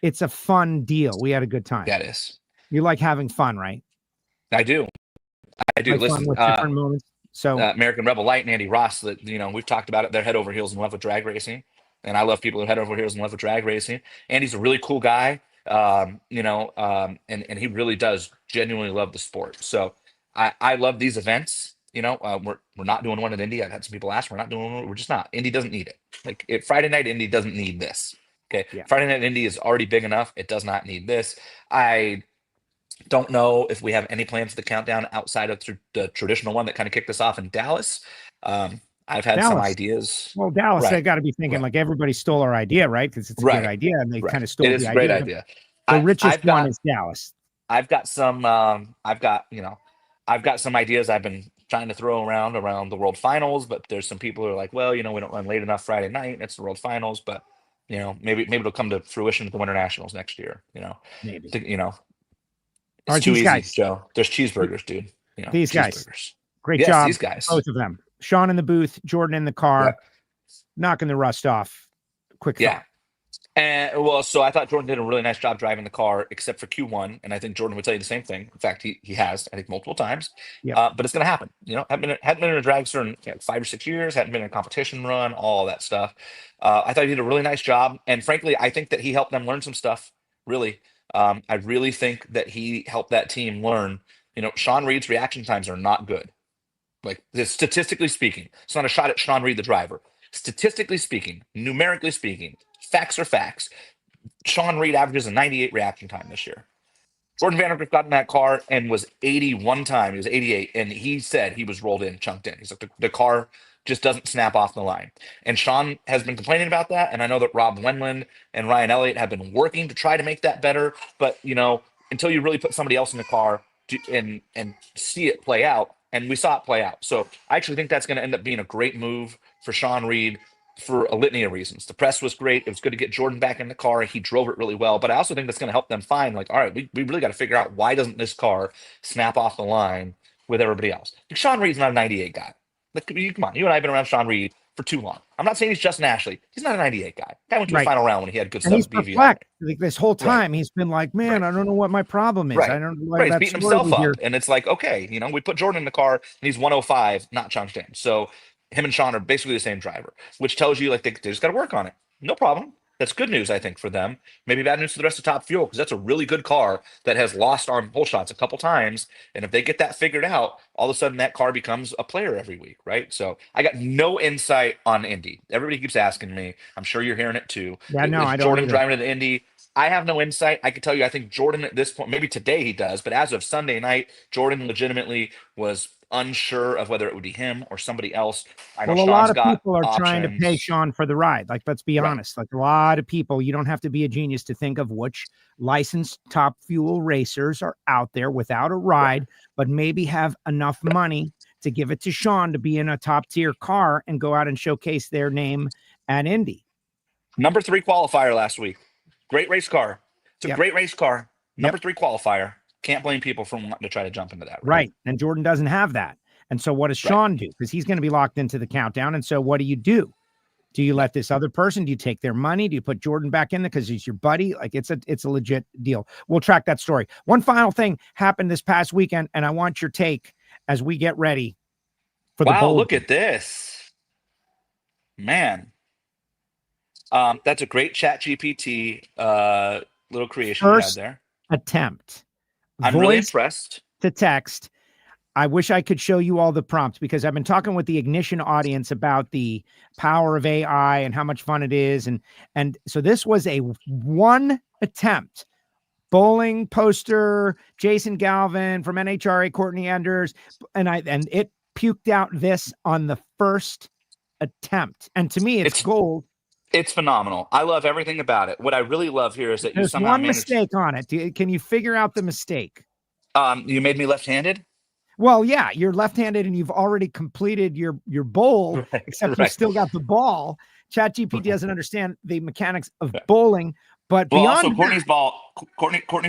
It's a fun deal. We had a good time. That is. You like having fun, right? I do. Like Listen, with different moments. So American Rebel Light and Andy Ross, that we've talked about it. They're head over heels in love with drag racing, and I love people who are head over heels in love with drag racing. Andy's a really cool guy, and he really does genuinely love the sport. So I love these events. We're not doing one at Indy. I've had some people ask. We're not doing one. We're just not. Indy doesn't need it. Like Friday night Indy doesn't need this. Okay, Friday night Indy is already big enough. It does not need this. I don't know if we have any plans for the countdown outside of the traditional one that kind of kicked us off in Dallas. I've had some ideas. Well, Dallas, they got to be thinking like everybody stole our idea, right? Because it's a good idea, and they kind of stole the idea. It is a great idea. The richest one is Dallas. I've got some. I've got some ideas I've been trying to throw around the World Finals, but there's some people who are like, well, we don't run late enough Friday night. It's the World Finals, but maybe it'll come to fruition at the Winter Nationals next year. Maybe. It's too easy, Joe. There's cheeseburgers, dude. These guys, great job. These guys, both of them. Sean in the booth, Jordan in the car, knocking the rust off. Quick thought. And so I thought Jordan did a really nice job driving the car, except for Q1, and I think Jordan would tell you the same thing. In fact, he has, I think, multiple times. But it's going to happen. Hadn't been in a dragster in 5 or 6 years. Hadn't been in a competition run. All that stuff. I thought he did a really nice job, and frankly, I think that he helped them learn some stuff. Really. I really think that he helped that team learn. Sean Reed's reaction times are not good. Like, statistically speaking, it's not a shot at Sean Reed, the driver. Statistically speaking, numerically speaking, facts are facts. Sean Reed averages a 98 reaction time this year. Jordan Vandergriff got in that car and was 80 one time. He was 88, and he said he was rolled in, chunked in. He's like, the car just doesn't snap off the line. And Sean has been complaining about that. And I know that Rob Wendland and Ryan Elliott have been working to try to make that better. But, until you really put somebody else in the car and see it play out, and we saw it play out. So I actually think that's going to end up being a great move for Sean Reed for a litany of reasons. The press was great. It was good to get Jordan back in the car. He drove it really well. But I also think that's going to help them find, like, all right, we really got to figure out why doesn't this car snap off the line with everybody else. Like, Sean Reed's not a 98 guy. Like, come on, you and I have been around Sean Reed for too long. I'm not saying he's Justin Ashley. He's not a 98 guy. Guy went to the final round when he had good stuff. He's perplexed. Like, this whole time he's been like, man, I don't know what my problem is. I don't know why he's beating himself up. And it's like, okay, we put Jordan in the car and he's 105, not chunked in. So him and Sean are basically the same driver, which tells you like they just got to work on it. No problem. That's good news, I think, for them. Maybe bad news for the rest of Top Fuel, because that's a really good car that has lost arm pull shots a couple times. And if they get that figured out, all of a sudden that car becomes a player every week, right? So I got no insight on Indy. Everybody keeps asking me. I'm sure you're hearing it too. Yeah, no, I don't. Jordan driving to the Indy. I have no insight. I can tell you, I think Jordan at this point, maybe today he does, but as of Sunday night, Jordan legitimately was unsure of whether it would be him or somebody else. I know a lot of people are trying to options. pay Sean for the ride. Like, let's be honest. Like, a lot of people, you don't have to be a genius to think of which licensed Top Fuel racers are out there without a ride, but maybe have enough money to give it to Sean to be in a top tier car and go out and showcase their name at Indy. Number 3 qualifier last week. Great race car. It's a great race car. Number 3 qualifier. Can't blame people for wanting to try to jump into that. Right. And Jordan doesn't have that. And so what does Sean do? Because he's going to be locked into the countdown. And so what do? Do you let this other person? Do you take their money? Do you put Jordan back in there because he's your buddy? Like, it's a legit deal. We'll track that story. One final thing happened this past weekend, and I want your take as we get ready for the bowl. Look at this. Man. That's a great ChatGPT little creation you had there. Attempt. I'm really impressed. To text. I wish I could show you all the prompts because I've been talking with the Ignition audience about the power of AI and how much fun it is. And so this was a one attempt. Bowling poster, Jason Galvin from NHRA, Courtney Enders, and it puked out this on the first attempt. And to me, it's gold. It's phenomenal. I love everything about it. What I really love here is that There's you somehow one managed... mistake on it. Can you figure out the mistake? You made me left-handed? Well, yeah, you're left-handed and you've already completed your bowl, except you've still got the ball. ChatGPT doesn't understand the mechanics of bowling, but beyond also Courtney's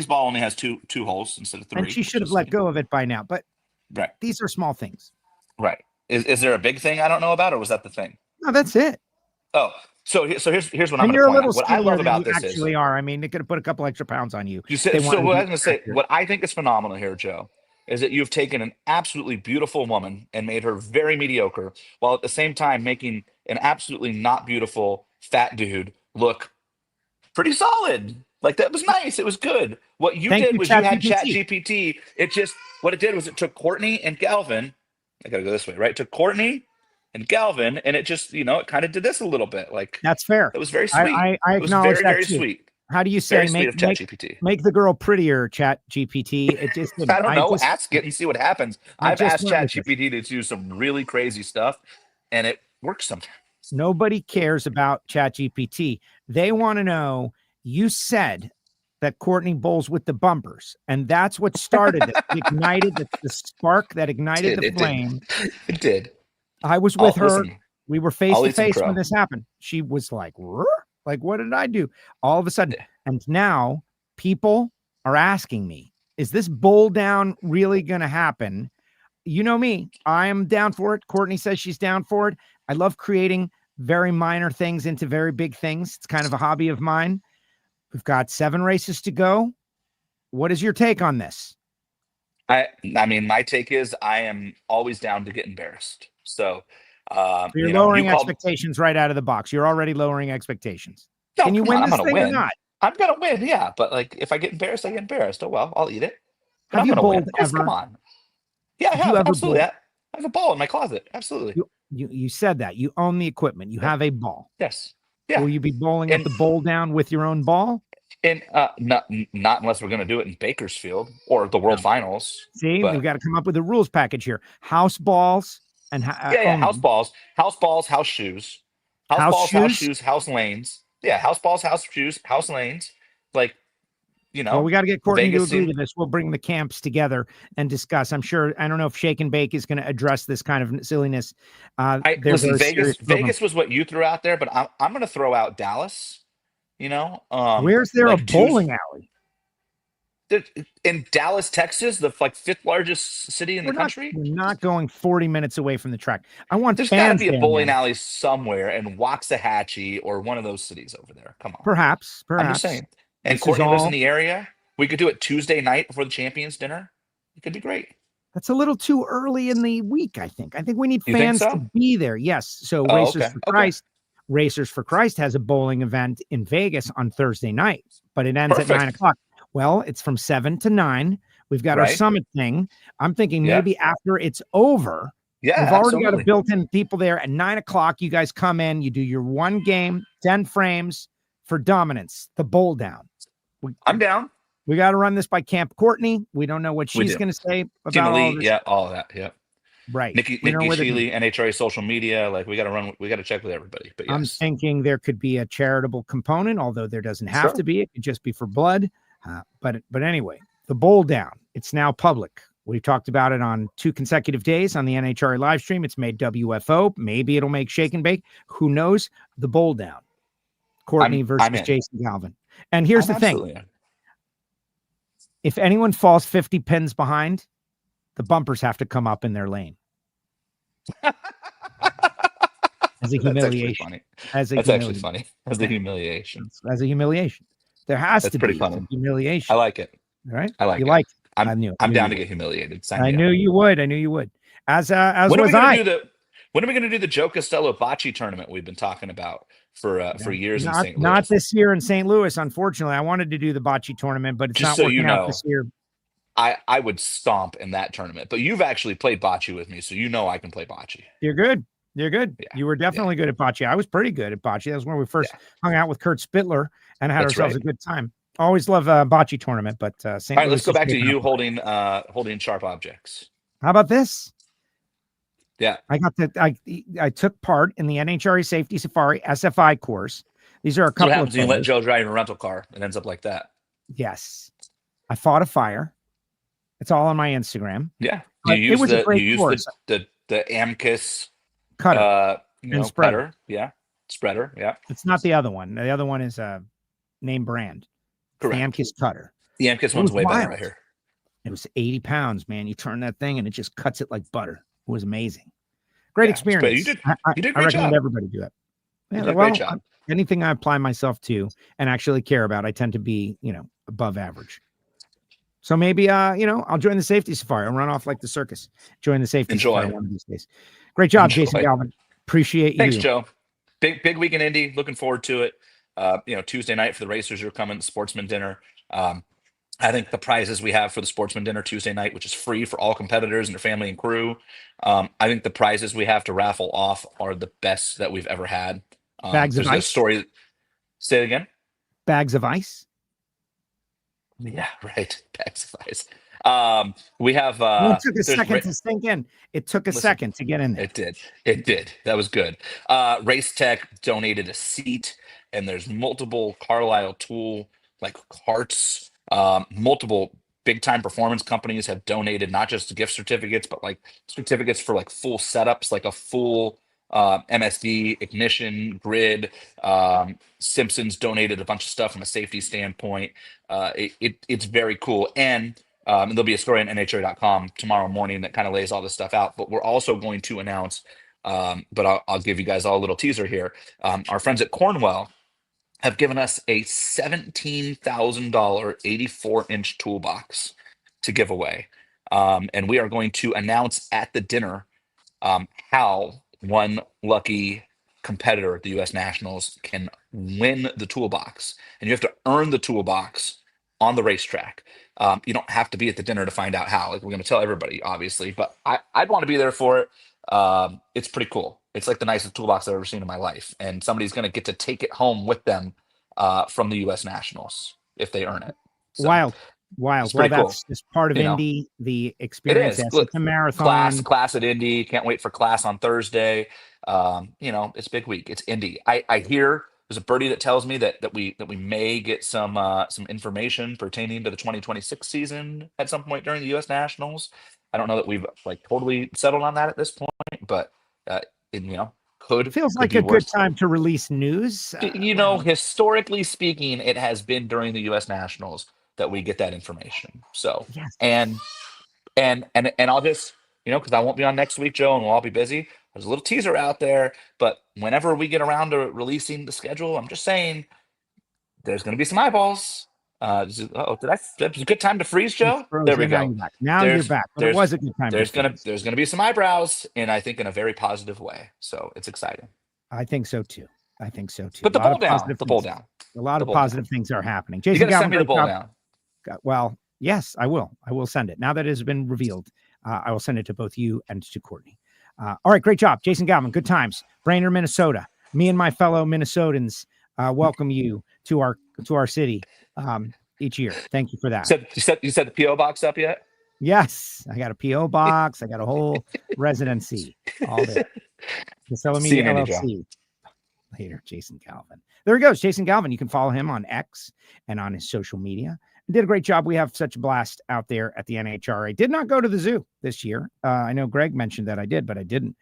ball only has two holes instead of 3. And she should have let go of it by now. But these are small things. Right. Is there a big thing I don't know about, or was that the thing? No, that's it. Oh, so here's what I'm going to point out. What I love about this actually is are. I mean, they could have put a couple extra pounds on you. You said so. What I was going to say, what I think is phenomenal here, Joe, is that you've taken an absolutely beautiful woman and made her very mediocre, while at the same time making an absolutely not beautiful fat dude look pretty solid. Like, that was nice. It was good. What you did was you had ChatGPT. What it did was it took Courtney and Galvin. I got to go this way, right? It took Courtney and Galvin, and it just, it kind of did this a little bit. Like, that's fair. It was very sweet. I very, acknowledge that very too. Sweet. How do you say make the girl prettier, ChatGPT? It just I don't know. Ask it and see what happens. I've asked ChatGPT to do some really crazy stuff, and it works sometimes. Nobody cares about ChatGPT. They want to know. You said that Courtney bowls with the bumpers, and that's what started it. Ignited the spark that ignited the flame. It did. I was with her. Listen, we were face to face when this happened. She was like, what did I do? All of a sudden. And now people are asking me, is this bowl down really going to happen? You know me. I am down for it. Courtney says she's down for it. I love creating very minor things into very big things. It's kind of a hobby of mine. We've got 7 races to go. What is your take on this? I mean, my take is I am always down to get embarrassed. So you're lowering expectations right out of the box. You're already lowering expectations. No, can you win this thing or not? I'm gonna win, yeah. But like, if I get embarrassed, I get embarrassed. Oh well, I'll eat it. Have you bowled ever? Come on. Yeah, I have. Absolutely. I have a ball in my closet. Absolutely. You said that. You own the equipment. You have a ball. Yes. Yeah. Will you be bowling at the bowl down with your own ball? And not unless we're going to do it in Bakersfield or the World Finals. See, we've got to come up with a rules package here. House balls and house balls, house shoes, house shoes, house lanes. Yeah, house balls, house shoes, house lanes. Like, well, we got to get Courtney to agree to this. We'll bring the camps together and discuss. I'm sure. I don't know if Shake and Bake is going to address this kind of silliness. Listen, Vegas was what you threw out there, but I'm going to throw out Dallas. Where's there a bowling alley? In Dallas, Texas, the 5th largest city in the country. We're not going 40 minutes away from the track. There's got to be a bowling alley somewhere in Waxahachie or one of those cities over there. Come on. Perhaps. I'm just saying. And Courtney lives in the area. We could do it Tuesday night before the champions dinner. It could be great. That's a little too early in the week, I think. I think we need fans to be there. Yes. So Racers for Christ. Racers for Christ has a bowling event in Vegas on Thursday night, but it ends at 9:00. Well, it's from 7 to 9. We've got our summit thing. I'm thinking maybe after it's over. Yeah, we've already got a built-in people there at 9:00. You guys come in, you do your one game, 10 frames for dominance, the bowl down. I'm down. We got to run this by Camp Courtney. We don't know what she's going to say about all this. Yeah, all of that. Yeah. Right. Nikki Sheely, NHRA social media. Like, we got to check with everybody. But yes. I'm thinking there could be a charitable component, although there doesn't have to be. It could just be for blood. But anyway, the bowl down. It's now public. We talked about it on 2 consecutive days on the NHRA live stream. It's made WFO. Maybe it'll make Shake and Bake. Who knows? The bowl down. Courtney versus Jason Galvin. And here's the thing. If anyone falls 50 pins behind, the bumpers have to come up in their lane. As a humiliation. That's actually funny. As a humiliation. As a humiliation. There has to be funny. Humiliation. I like it. All right. I like it. Like it. I'm down to get humiliated. I knew you would. I knew you would. As when was I. When are we going to do the Joe Castello bocce tournament we've been talking about for years in St. Louis? Not this year in St. Louis, unfortunately. I wanted to do the bocce tournament, but it's not working out this year. I would stomp in that tournament. But you've actually played bocce with me, so you know I can play bocce. You're good. You're good. Yeah. You were definitely good at bocce. I was pretty good at bocce. That was when we first hung out with Kurt Spittler and had ourselves a good time. Always love a bocce tournament, but St. All right, Louis let's go is back to shaping you up. holding sharp objects. How about this? Yeah. I took part in the NHRA Safety Safari SFI course. These are a So what couple of happens when you let photos. Joe drive a rental car? It ends up like that. Yes. I fought a fire. It's all on my Instagram. Yeah. But You it was a use great course. the Amicus Cutter and spreader. cutter. Yeah. Spreader. Yeah. It's not the other one. The other one is a name brand. Correct. The Amicus Cutter. The Amicus It one's was way better wild. right here. It was 80 pounds, man. You turn that thing and it just cuts it like butter. It was amazing. Great experience. You did I a great recommend job. everybody do it. You Yeah, did a well, great job. anything I apply myself to and actually care about, I tend to be, above average. So maybe, I'll join the safety safari. I'll run off like the circus. Join the safety safari one of these days. Great job, Jason Galvin. Appreciate Thanks, you. Joe. Big week in Indy. Looking forward to it. Tuesday night for the racers who are coming, sportsman dinner. I think the prizes we have for the sportsman dinner Tuesday night, which is free for all competitors and their family and crew. I think the prizes we have to raffle off are the best that we've ever had. Bags of there's a ice. story. Say it again. Bags of ice. Yeah, right. Bags of ice. We have. It took a there's second to sink in. It took a second to get in there. It did. That was good. Race Tech donated a seat, and there's multiple Carlisle tool carts. Multiple big time performance companies have donated not just gift certificates, but certificates for full setups, like a full MSD ignition grid. Simpsons donated a bunch of stuff from a safety standpoint. It's very cool. And there'll be a story on NHRA.com tomorrow morning that kind of lays all this stuff out. But we're also going to announce, but I'll give you guys all a little teaser here. Our friends at Cornwell have given us a $17,000 84-inch toolbox to give away. And we are going to announce at the dinner how one lucky competitor at the U.S. Nationals can win the toolbox. And you have to earn the toolbox on the racetrack. You don't have to be at the dinner to find out how. We're going to tell everybody, obviously, but I'd want to be there for it. It's pretty cool. It's like the nicest toolbox I've ever seen in my life. And somebody's going to get to take it home with them from the U.S. Nationals if they earn it. So, Wild. Well, pretty cool. that's just part of Indy, the It experience. is. It's Look, a marathon. Class at Indy. Can't wait for class on Thursday. It's a big week. It's Indy. I hear there's a birdie that tells me that we may get some information pertaining to the 2026 season at some point during the U.S. Nationals. I don't know that we've totally settled on that at this point, but Feels could like be a good worse. time to release news. Historically speaking, it has been during the U.S. Nationals that we get that information. So, yes. and I'll just, because I won't be on next week, Joe, and we'll all be busy. There's a little teaser out there, but whenever we get around to releasing the schedule, I'm just saying there's going to be some eyeballs. It was a good time to freeze, Joe? There we go. Now you're back. But it was a good time. There's gonna be some eyebrows, and I think in a very positive way. So it's exciting. I think so too. Put the poll down. The poll down. A lot of positive things are happening. You Jason, gotta send me the poll down. Well, yes, I will. I will send it. Now that it has been revealed, I will send it to both you and to Courtney. All right, great job, Jason Galvin. Good times. Brainerd, Minnesota. Me and my fellow Minnesotans welcome you to our city each year. Thank you for that. You set the PO box up yet? Yes, I got a PO box. I got a whole residency all there. See you, LLC. Later, Jason Galvin. There he goes, Jason Galvin. You can follow him on X and on his social media. Did a great job. We have such a blast out there at the NHRA. Did not go to the zoo this year. I know Greg mentioned that I did, but I didn't.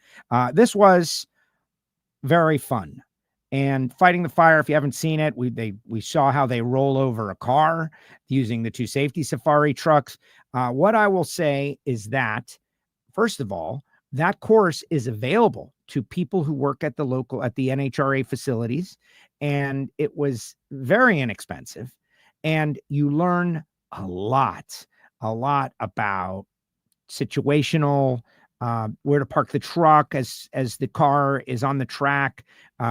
This was very fun. And fighting the fire, if you haven't seen it, we saw how they roll over a car using the two safety safari trucks. What I will say is that, first of all, that course is available to people who work at the NHRA facilities, and it was very inexpensive. And you learn a lot about situational, where to park the truck as the car is on the track,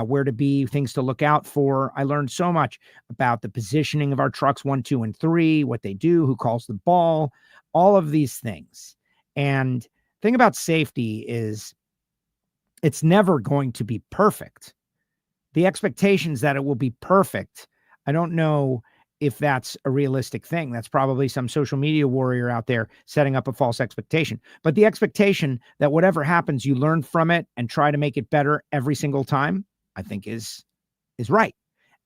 where to be, things to look out for. I learned so much about the positioning of our trucks 1, 2, and 3, what they do, who calls the ball, all of these things. And the thing about safety is it's never going to be perfect. The expectations that it will be perfect, I don't know if that's a realistic thing. That's probably some social media warrior out there setting up a false expectation. But the expectation that whatever happens, you learn from it and try to make it better every single time, I think is right.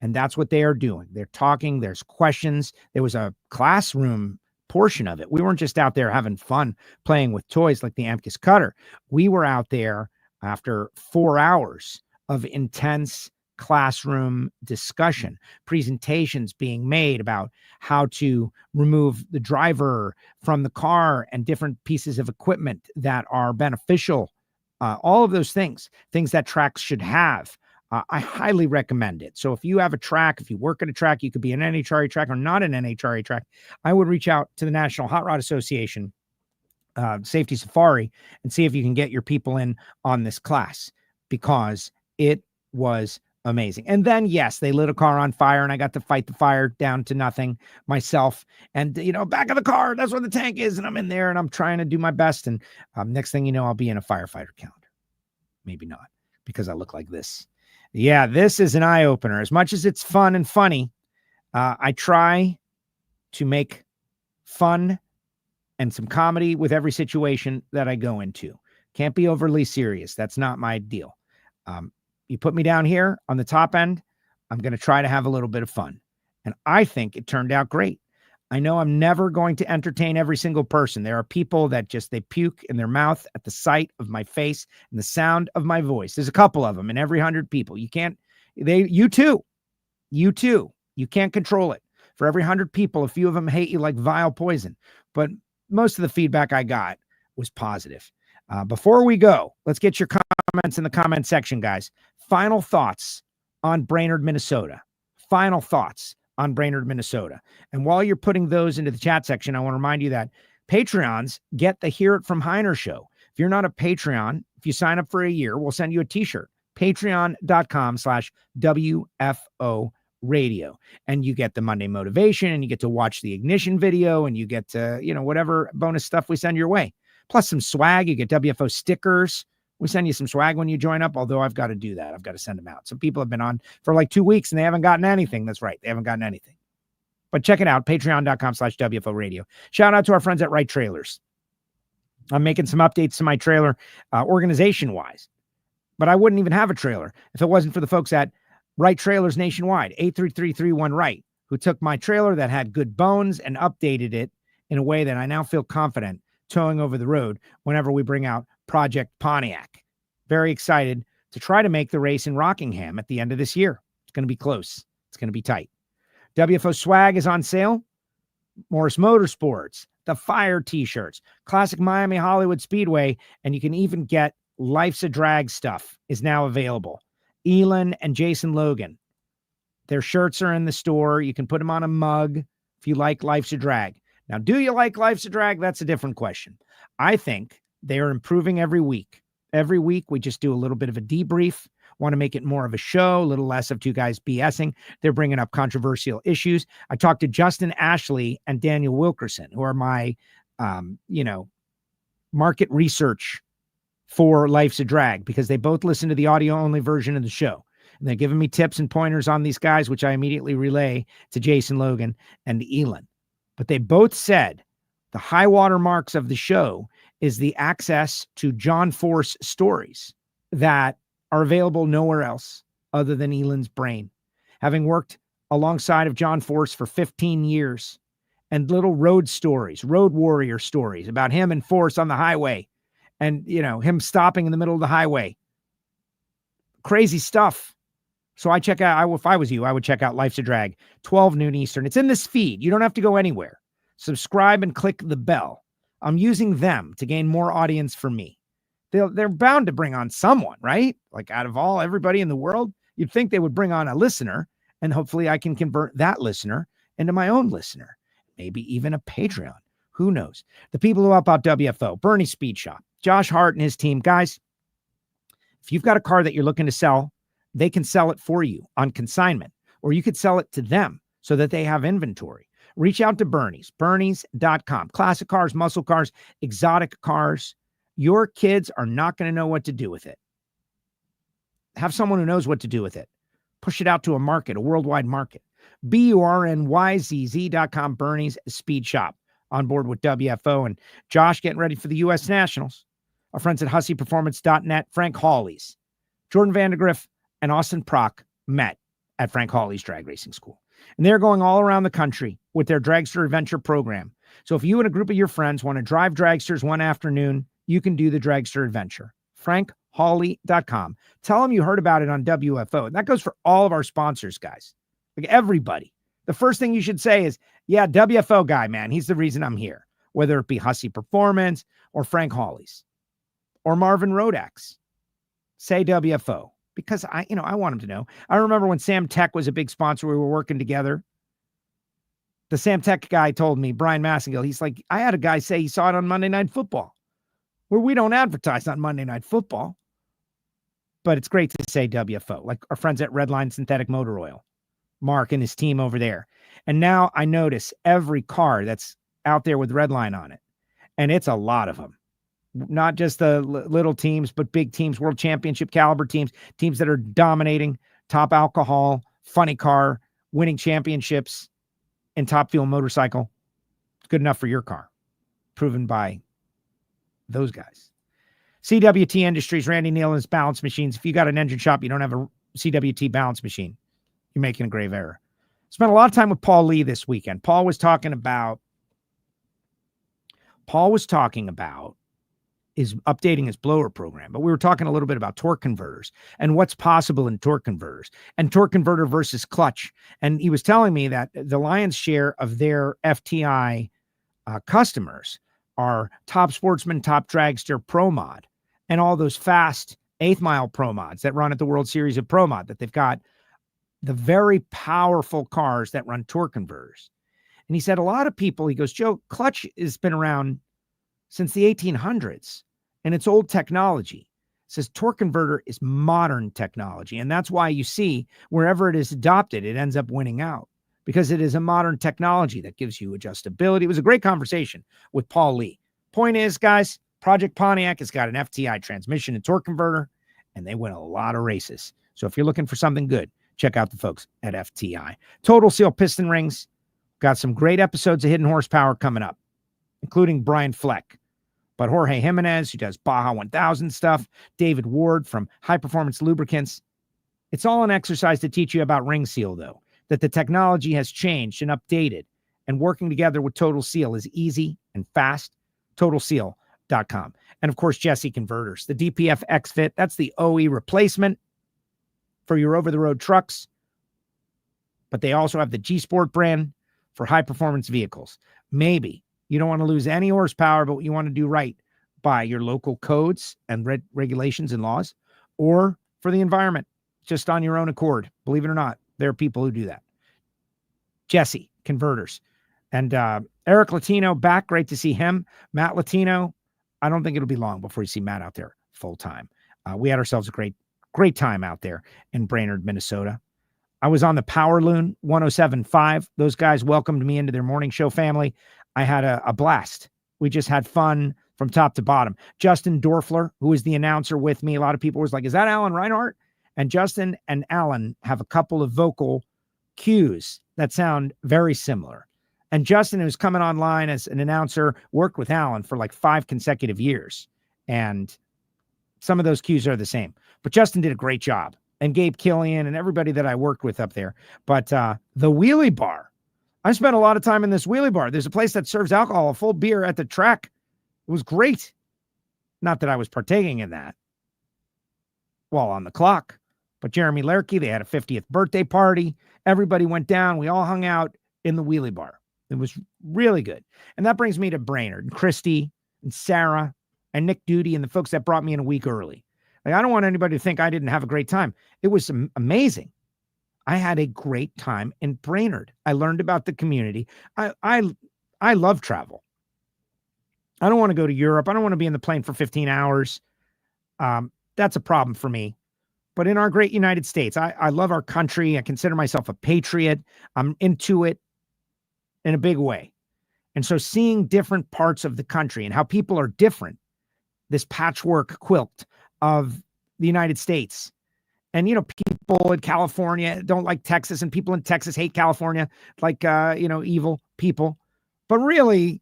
And that's what they are doing. They're talking, there's questions. There was a classroom portion of it. We weren't just out there having fun playing with toys like the Amicus cutter. We were out there after 4 hours of intense classroom discussion, presentations being made about how to remove the driver from the car and different pieces of equipment that are beneficial. All of those things that tracks should have. I highly recommend it. So if you have a track, if you work at a track, you could be an NHRA track or not an NHRA track, I would reach out to the National Hot Rod Association Safety Safari and see if you can get your people in on this class, because it was amazing. And then, yes, they lit a car on fire and I got to fight the fire down to nothing myself. And, back of the car, that's where the tank is. And I'm in there and I'm trying to do my best. And next thing you know, I'll be in a firefighter calendar. Maybe not, because I look like this. Yeah, this is an eye opener. As much as it's fun and funny, I try to make fun and some comedy with every situation that I go into. Can't be overly serious. That's not my deal. You put me down here on the top end, I'm going to try to have a little bit of fun. And I think it turned out great. I know I'm never going to entertain every single person. There are people that they puke in their mouth at the sight of my face and the sound of my voice. There's a couple of them in every 100 people. You too. You can't control it. For every 100 people, a few of them hate you like vile poison. But most of the feedback I got was positive. Before we go, let's get your comments in the comment section, guys. Final thoughts on Brainerd, Minnesota. Final thoughts on Brainerd, Minnesota. And while you're putting those into the chat section, I want to remind you that Patreons get the Hear It From Heiner show. If you're not a Patreon, if you sign up for a year, we'll send you a t-shirt. Patreon.com/WFO radio. And you get the Monday motivation and you get to watch the ignition video and you get to, whatever bonus stuff we send your way. Plus some swag. You get WFO stickers. We send you some swag when you join up, although I've got to do that. I've got to send them out. Some people have been on for like 2 weeks and they haven't gotten anything. That's right. They haven't gotten anything. But check it out. Patreon.com/WFO radio. Shout out to our friends at Right Trailers. I'm making some updates to my trailer organization wise, but I wouldn't even have a trailer if it wasn't for the folks at Right Trailers nationwide, 83331-RIGHT, who took my trailer that had good bones and updated it in a way that I now feel confident towing over the road whenever we bring out Project Pontiac. Very excited to try to make the race in Rockingham at the end of this year. It's going to be close. It's going to be tight. WFO swag is on sale. Morris Motorsports, the Fire t-shirts, Classic Miami Hollywood Speedway, and you can even get Life's a Drag stuff is now available. Elon and Jason Logan. Their shirts are in the store. You can put them on a mug if you like Life's a Drag. Now, do you like Life's a Drag? That's a different question. I think they are improving every week. Every week, we just do a little bit of a debrief, want to make it more of a show, a little less of two guys BSing. They're bringing up controversial issues. I talked to Justin Ashley and Daniel Wilkerson, who are my, market research for Life's a Drag, because they both listen to the audio-only version of the show. And they're giving me tips and pointers on these guys, which I immediately relay to Jason Logan and Elon. But they both said the high water marks of the show is the access to John Force stories that are available nowhere else other than Elon's brain. Having worked alongside of John Force for 15 years, and little road stories, road warrior stories about him and Force on the highway, and, him stopping in the middle of the highway. Crazy stuff. So I check out, if I was you, I would check out Life's a Drag, 12 noon Eastern. It's in this feed. You don't have to go anywhere. Subscribe and click the bell. I'm using them to gain more audience for me. They're bound to bring on someone, right? Like out of everybody in the world, you'd think they would bring on a listener, and hopefully I can convert that listener into my own listener, maybe even a Patreon. Who knows? The people who help out WFO, Bernie Speed Shop, Josh Hart and his team. Guys, if you've got a car that you're looking to sell, they can sell it for you on consignment, or you could sell it to them so that they have inventory. Reach out to Bernie's, bernies.com. Classic cars, muscle cars, exotic cars. Your kids are not going to know what to do with it. Have someone who knows what to do with it. Push it out to a market, a worldwide market. BURNYZZ.com, Bernie's Speed Shop. On board with WFO and Josh getting ready for the U.S. Nationals. Our friends at HusseyPerformance.net, Frank Hawley's. Jordan Vandergriff and Austin Prock met at Frank Hawley's Drag Racing School. And they're going all around the country with their Dragster Adventure program. So if you and a group of your friends want to drive dragsters one afternoon, you can do the Dragster Adventure. FrankHawley.com. Tell them you heard about it on WFO. And that goes for all of our sponsors, guys. Like everybody. The first thing you should say is, yeah, WFO guy, man, he's the reason I'm here. Whether it be Hussey Performance or Frank Hawley's or Marvin Rodax. Say WFO. Because I want him to know. I remember when Sam Tech was a big sponsor, we were working together. The Sam Tech guy told me, Brian Massengill, he's like, I had a guy say he saw it on Monday Night Football. Where we don't advertise on Monday Night Football. But it's great to say WFO, like our friends at Redline Synthetic Motor Oil, Mark and his team over there. And now I notice every car that's out there with Redline on it. And it's a lot of them. Not just the little teams, but big teams, world championship caliber teams, teams that are dominating, top alcohol, funny car, winning championships, and top fuel motorcycle. It's good enough for your car. Proven by those guys. CWT Industries, Randy Nealon's balance machines. If you got an engine shop, you don't have a CWT balance machine, you're making a grave error. Spent a lot of time with Paul Lee this weekend. Paul was talking about is updating his blower program, but we were talking a little bit about torque converters and what's possible in torque converters and torque converter versus clutch. And he was telling me that the lion's share of their FTI customers are Top Sportsman, Top Dragster, Pro Mod, and all those fast 8th mile Pro Mods that run at the World Series of Pro Mod, that they've got the very powerful cars that run torque converters. And he said, a lot of people, he goes, Joe, clutch has been around since the 1800s, and it's old technology. Says torque converter is modern technology, and that's why you see wherever it is adopted, it ends up winning out, because it is a modern technology that gives you adjustability. It was a great conversation with Paul Lee. Point is, guys, Project Pontiac has got an FTI transmission and torque converter, and they win a lot of races. So if you're looking for something good, check out the folks at FTI. Total Seal Piston Rings. Got some great episodes of Hidden Horsepower coming up, including Brian Fleck. But Jorge Jimenez, who does Baja 1000 stuff, David Ward from High Performance Lubricants. It's all an exercise to teach you about Ring Seal, though, that the technology has changed and updated, and working together with Total Seal is easy and fast. TotalSeal.com. And of course, Jesse Converters, the DPF X-Fit. That's the OE replacement for your over-the-road trucks. But they also have the G-Sport brand for high-performance vehicles. Maybe you don't want to lose any horsepower, but you want to do right by your local codes and regulations and laws, or for the environment, just on your own accord. Believe it or not, there are people who do that. Jesse Converters. And Eric Latino back. Great to see him. Matt Latino. I don't think it'll be long before you see Matt out there full time. We had ourselves a great time out there in Brainerd, Minnesota. I was on the Power Loon 107.5. Those guys welcomed me into their morning show family. I had a blast. We just had fun from top to bottom. Justin Dorfler, who is the announcer with me, a lot of people was like, is that Alan Reinhart? And Justin and Alan have a couple of vocal cues that sound very similar. And Justin, who's coming online as an announcer, worked with Alan for like 5 consecutive years. And some of those cues are the same. But Justin did a great job. And Gabe Killian and everybody that I worked with up there. But the wheelie bar, I spent a lot of time in this wheelie bar. There's a place that serves alcohol, a full beer at the track. It was great. Not that I was partaking in that while on the clock. But Jeremy Lerke, they had a 50th birthday party. Everybody went down. We all hung out in the wheelie bar. It was really good. And that brings me to Brainerd and Christy and Sarah and Nick Duty and the folks that brought me in a week early. Like, I don't want anybody to think I didn't have a great time. It was amazing. I had a great time in Brainerd. I learned about the community. I love travel. I don't want to go to Europe. I don't want to be in the plane for 15 hours. That's a problem for me. But in our great United States, I love our country. I consider myself a patriot. I'm into it in a big way. And so seeing different parts of the country and how people are different, this patchwork quilt of the United States. And, people in California don't like Texas, and people in Texas hate California, like, evil people. But really,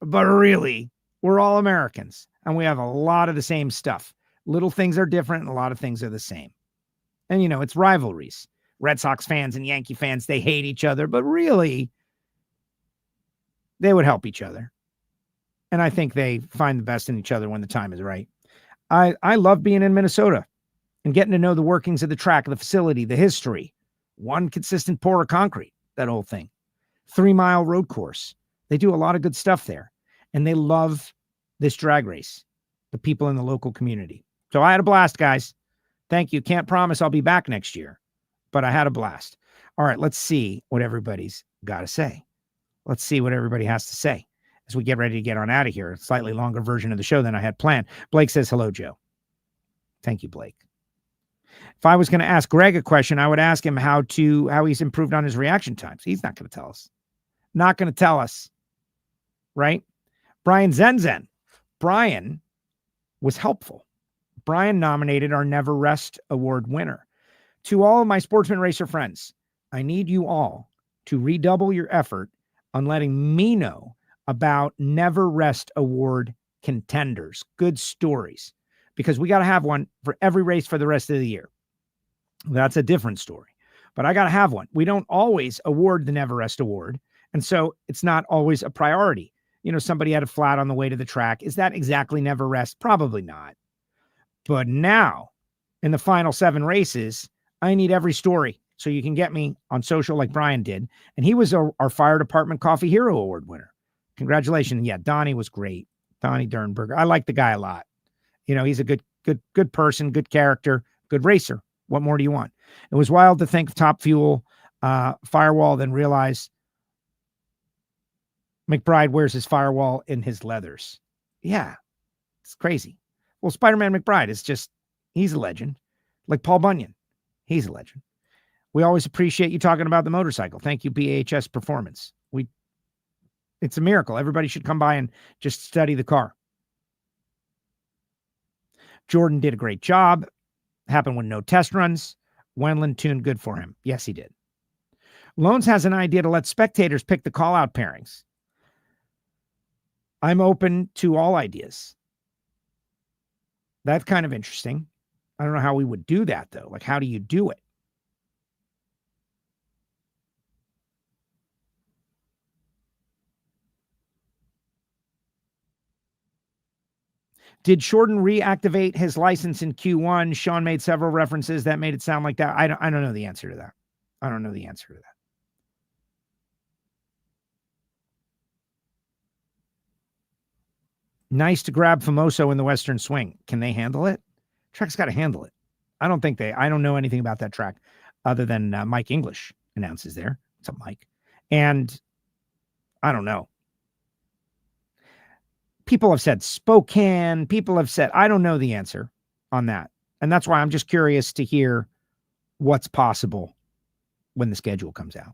we're all Americans, and we have a lot of the same stuff. Little things are different, and a lot of things are the same. And, it's rivalries. Red Sox fans and Yankee fans, they hate each other, but really, they would help each other. And I think they find the best in each other when the time is right. I love being in Minnesota and getting to know the workings of the track, the facility, the history. One consistent pour of concrete, that whole thing. 3-mile road course. They do a lot of good stuff there. And they love this drag race, the people in the local community. So I had a blast, guys. Thank you. Can't promise I'll be back next year, but I had a blast. All right, let's see what everybody's got to say. Let's see what everybody has to say as we get ready to get on out of here. A slightly longer version of the show than I had planned. Blake says, hello, Joe. Thank you, Blake. If I was going to ask Greg a question, I would ask him how he's improved on his reaction times. He's not going to tell us. Not going to tell us. Right? Brian Zenzen. Brian was helpful. Brian nominated our Never Rest Award winner. To all of my sportsman racer friends, I need you all to redouble your effort on letting me know about Never Rest Award contenders, good stories, because we got to have one for every race for the rest of the year. That's a different story, but I got to have one. We don't always award the Never Rest Award, and so it's not always a priority. Somebody had a flat on the way to the track. Is that exactly Never Rest? Probably not. But now, in the final 7 races, I need every story. So you can get me on social like Brian did. And he was our Fire Department Coffee Hero Award winner. Congratulations. Yeah, Donnie was great. Donnie Dernberger. I like the guy a lot. He's a good person, good character, good racer. What more do you want? It was wild to think of Top Fuel Firewall, then realize McBride wears his Firewall in his leathers. Yeah, it's crazy. Well, Spider-Man McBride is he's a legend. Like Paul Bunyan. He's a legend. We always appreciate you talking about the motorcycle. Thank you, BHS Performance. It's a miracle. Everybody should come by and just study the car. Jordan did a great job. Happened with no test runs. Wendland tuned good for him. Yes, he did. Loans has an idea to let spectators pick the call-out pairings. I'm open to all ideas. That's kind of interesting. I don't know how we would do that, though. Like, how do you do it? Did Shorten reactivate his license in Q1? Sean made several references that made it sound like that. I don't know the answer to that. I don't know the answer to that. Nice to grab Famoso in the Western Swing. Can they handle it? Track's got to handle it. I don't know anything about that track other than Mike English announces there. What's up, Mike? And I don't know. People have said Spokane. People have said, I don't know the answer on that. And that's why I'm just curious to hear what's possible when the schedule comes out.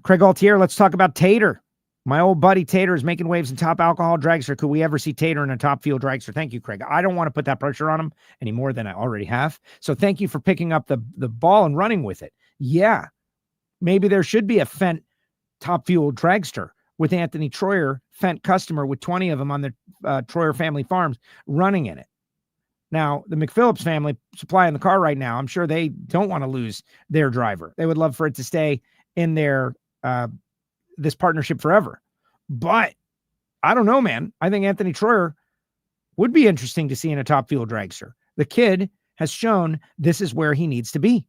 Craig Altier, let's talk about Tater. My old buddy Tater is making waves in top alcohol dragster. Could we ever see Tater in a top field dragster? Thank you, Craig. I don't want to put that pressure on him any more than I already have. So thank you for picking up the ball and running with it. Yeah, maybe there should be a Fendt top fuel dragster with Anthony Troyer, Fendt customer with 20 of them on the Troyer family farms running in it. Now, the McPhillips family supplying the car right now, I'm sure they don't want to lose their driver. They would love for it to stay in their this partnership forever. But I don't know, man. I think Anthony Troyer would be interesting to see in a top fuel dragster. The kid has shown this is where he needs to be.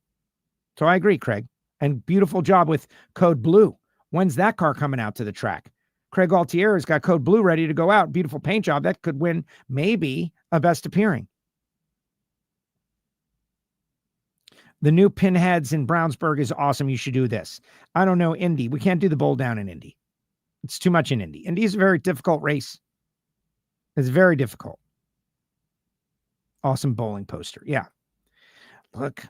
So I agree, Craig. And beautiful job with Code Blue. When's that car coming out to the track? Craig Altier has got Code Blue ready to go out. Beautiful paint job. That could win maybe a best appearing. The new pinheads in Brownsburg is awesome. You should do this. I don't know, Indy. We can't do the bowl down in Indy. It's too much in Indy. Indy is a very difficult race. It's very difficult. Awesome bowling poster. Yeah. Look,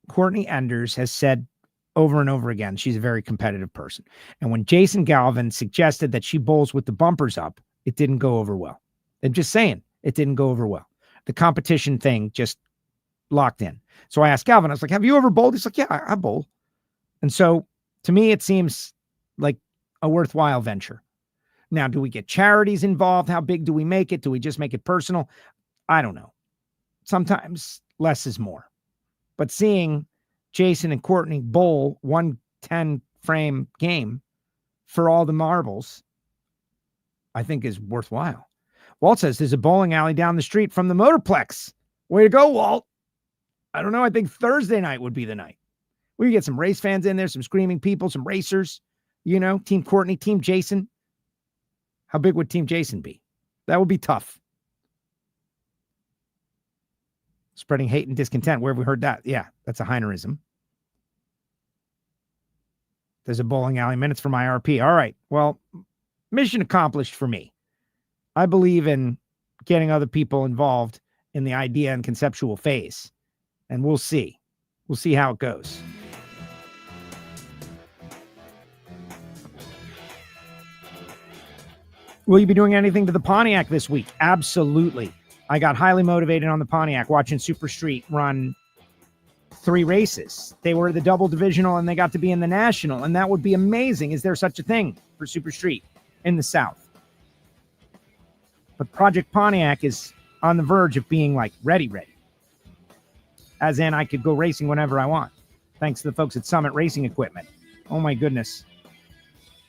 Courtney Enders has said over and over again, she's a very competitive person. And when Jason Galvin suggested that she bowls with the bumpers up, it didn't go over well. I'm just saying, it didn't go over well. The competition thing just locked in. So I asked Galvin, I was like, have you ever bowled? He's like, yeah, I bowl. And so to me, it seems like a worthwhile venture. Now, do we get charities involved? How big do we make it? Do we just make it personal? I don't know. Sometimes less is more. But seeing Jason and Courtney bowl 110 frame game for all the marbles, I think is worthwhile. Walt says there's a bowling alley down the street from the Motorplex. Way to go, Walt. I don't know. I think Thursday night would be the night. We can get some race fans in there, some screaming people, some racers, Team Courtney, Team Jason. How big would Team Jason be? That would be tough. Spreading hate and discontent. Where have we heard that? Yeah, that's a Heinerism. There's a bowling alley, minutes from IRP. All right. Well, mission accomplished for me. I believe in getting other people involved in the idea and conceptual phase. And we'll see. We'll see how it goes. Will you be doing anything to the Pontiac this week? Absolutely. I got highly motivated on the Pontiac watching Super Street run 3 races. They were the double divisional and they got to be in the national, and that would be amazing. Is there such a thing for Super Street in the South? But Project Pontiac is on the verge of being like ready. As in, I could go racing whenever I want. Thanks to the folks at Summit Racing Equipment. Oh my goodness.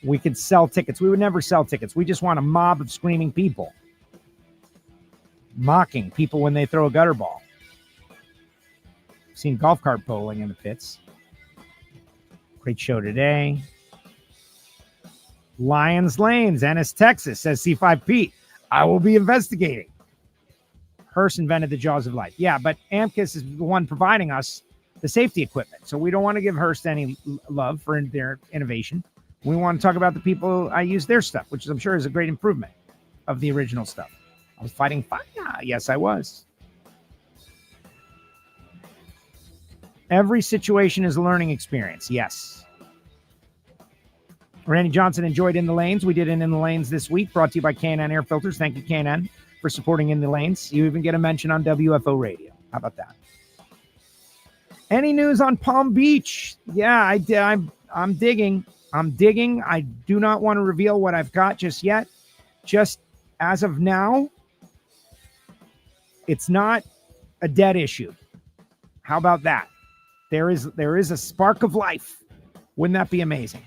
We could sell tickets. We would never sell tickets. We just want a mob of screaming people. Mocking people when they throw a gutter ball. Seen golf cart bowling in the pits. Great show today. Lions Lanes, Ennis, Texas, says C5 Pete. I will be investigating. Hearst invented the jaws of life. Yeah, but Amcus is the one providing us the safety equipment. So we don't want to give Hearst any love for their innovation. We want to talk about the people I use their stuff, which I'm sure is a great improvement of the original stuff. I was fighting fire. Yes, I was. Every situation is a learning experience. Yes. Randy Johnson enjoyed In the Lanes. We did In the Lanes this week, brought to you by K&N Air Filters. Thank you, K&N, for supporting In the Lanes. You even get a mention on WFO radio. How about that? Any news on Palm Beach? Yeah, I'm digging. I do not want to reveal what I've got just yet. Just as of now, it's not a dead issue. How about that? There is a spark of life. Wouldn't that be amazing?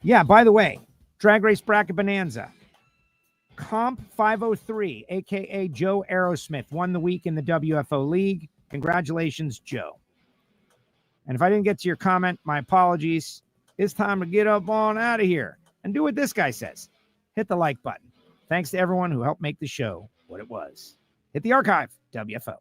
Yeah, by the way, Drag Race Bracket Bonanza. Comp 503, a.k.a. Joe Aerosmith, won the week in the WFO League. Congratulations, Joe. And if I didn't get to your comment, my apologies. It's time to get up on out of here and do what this guy says. Hit the like button. Thanks to everyone who helped make the show what it was. Hit the archive, WFO.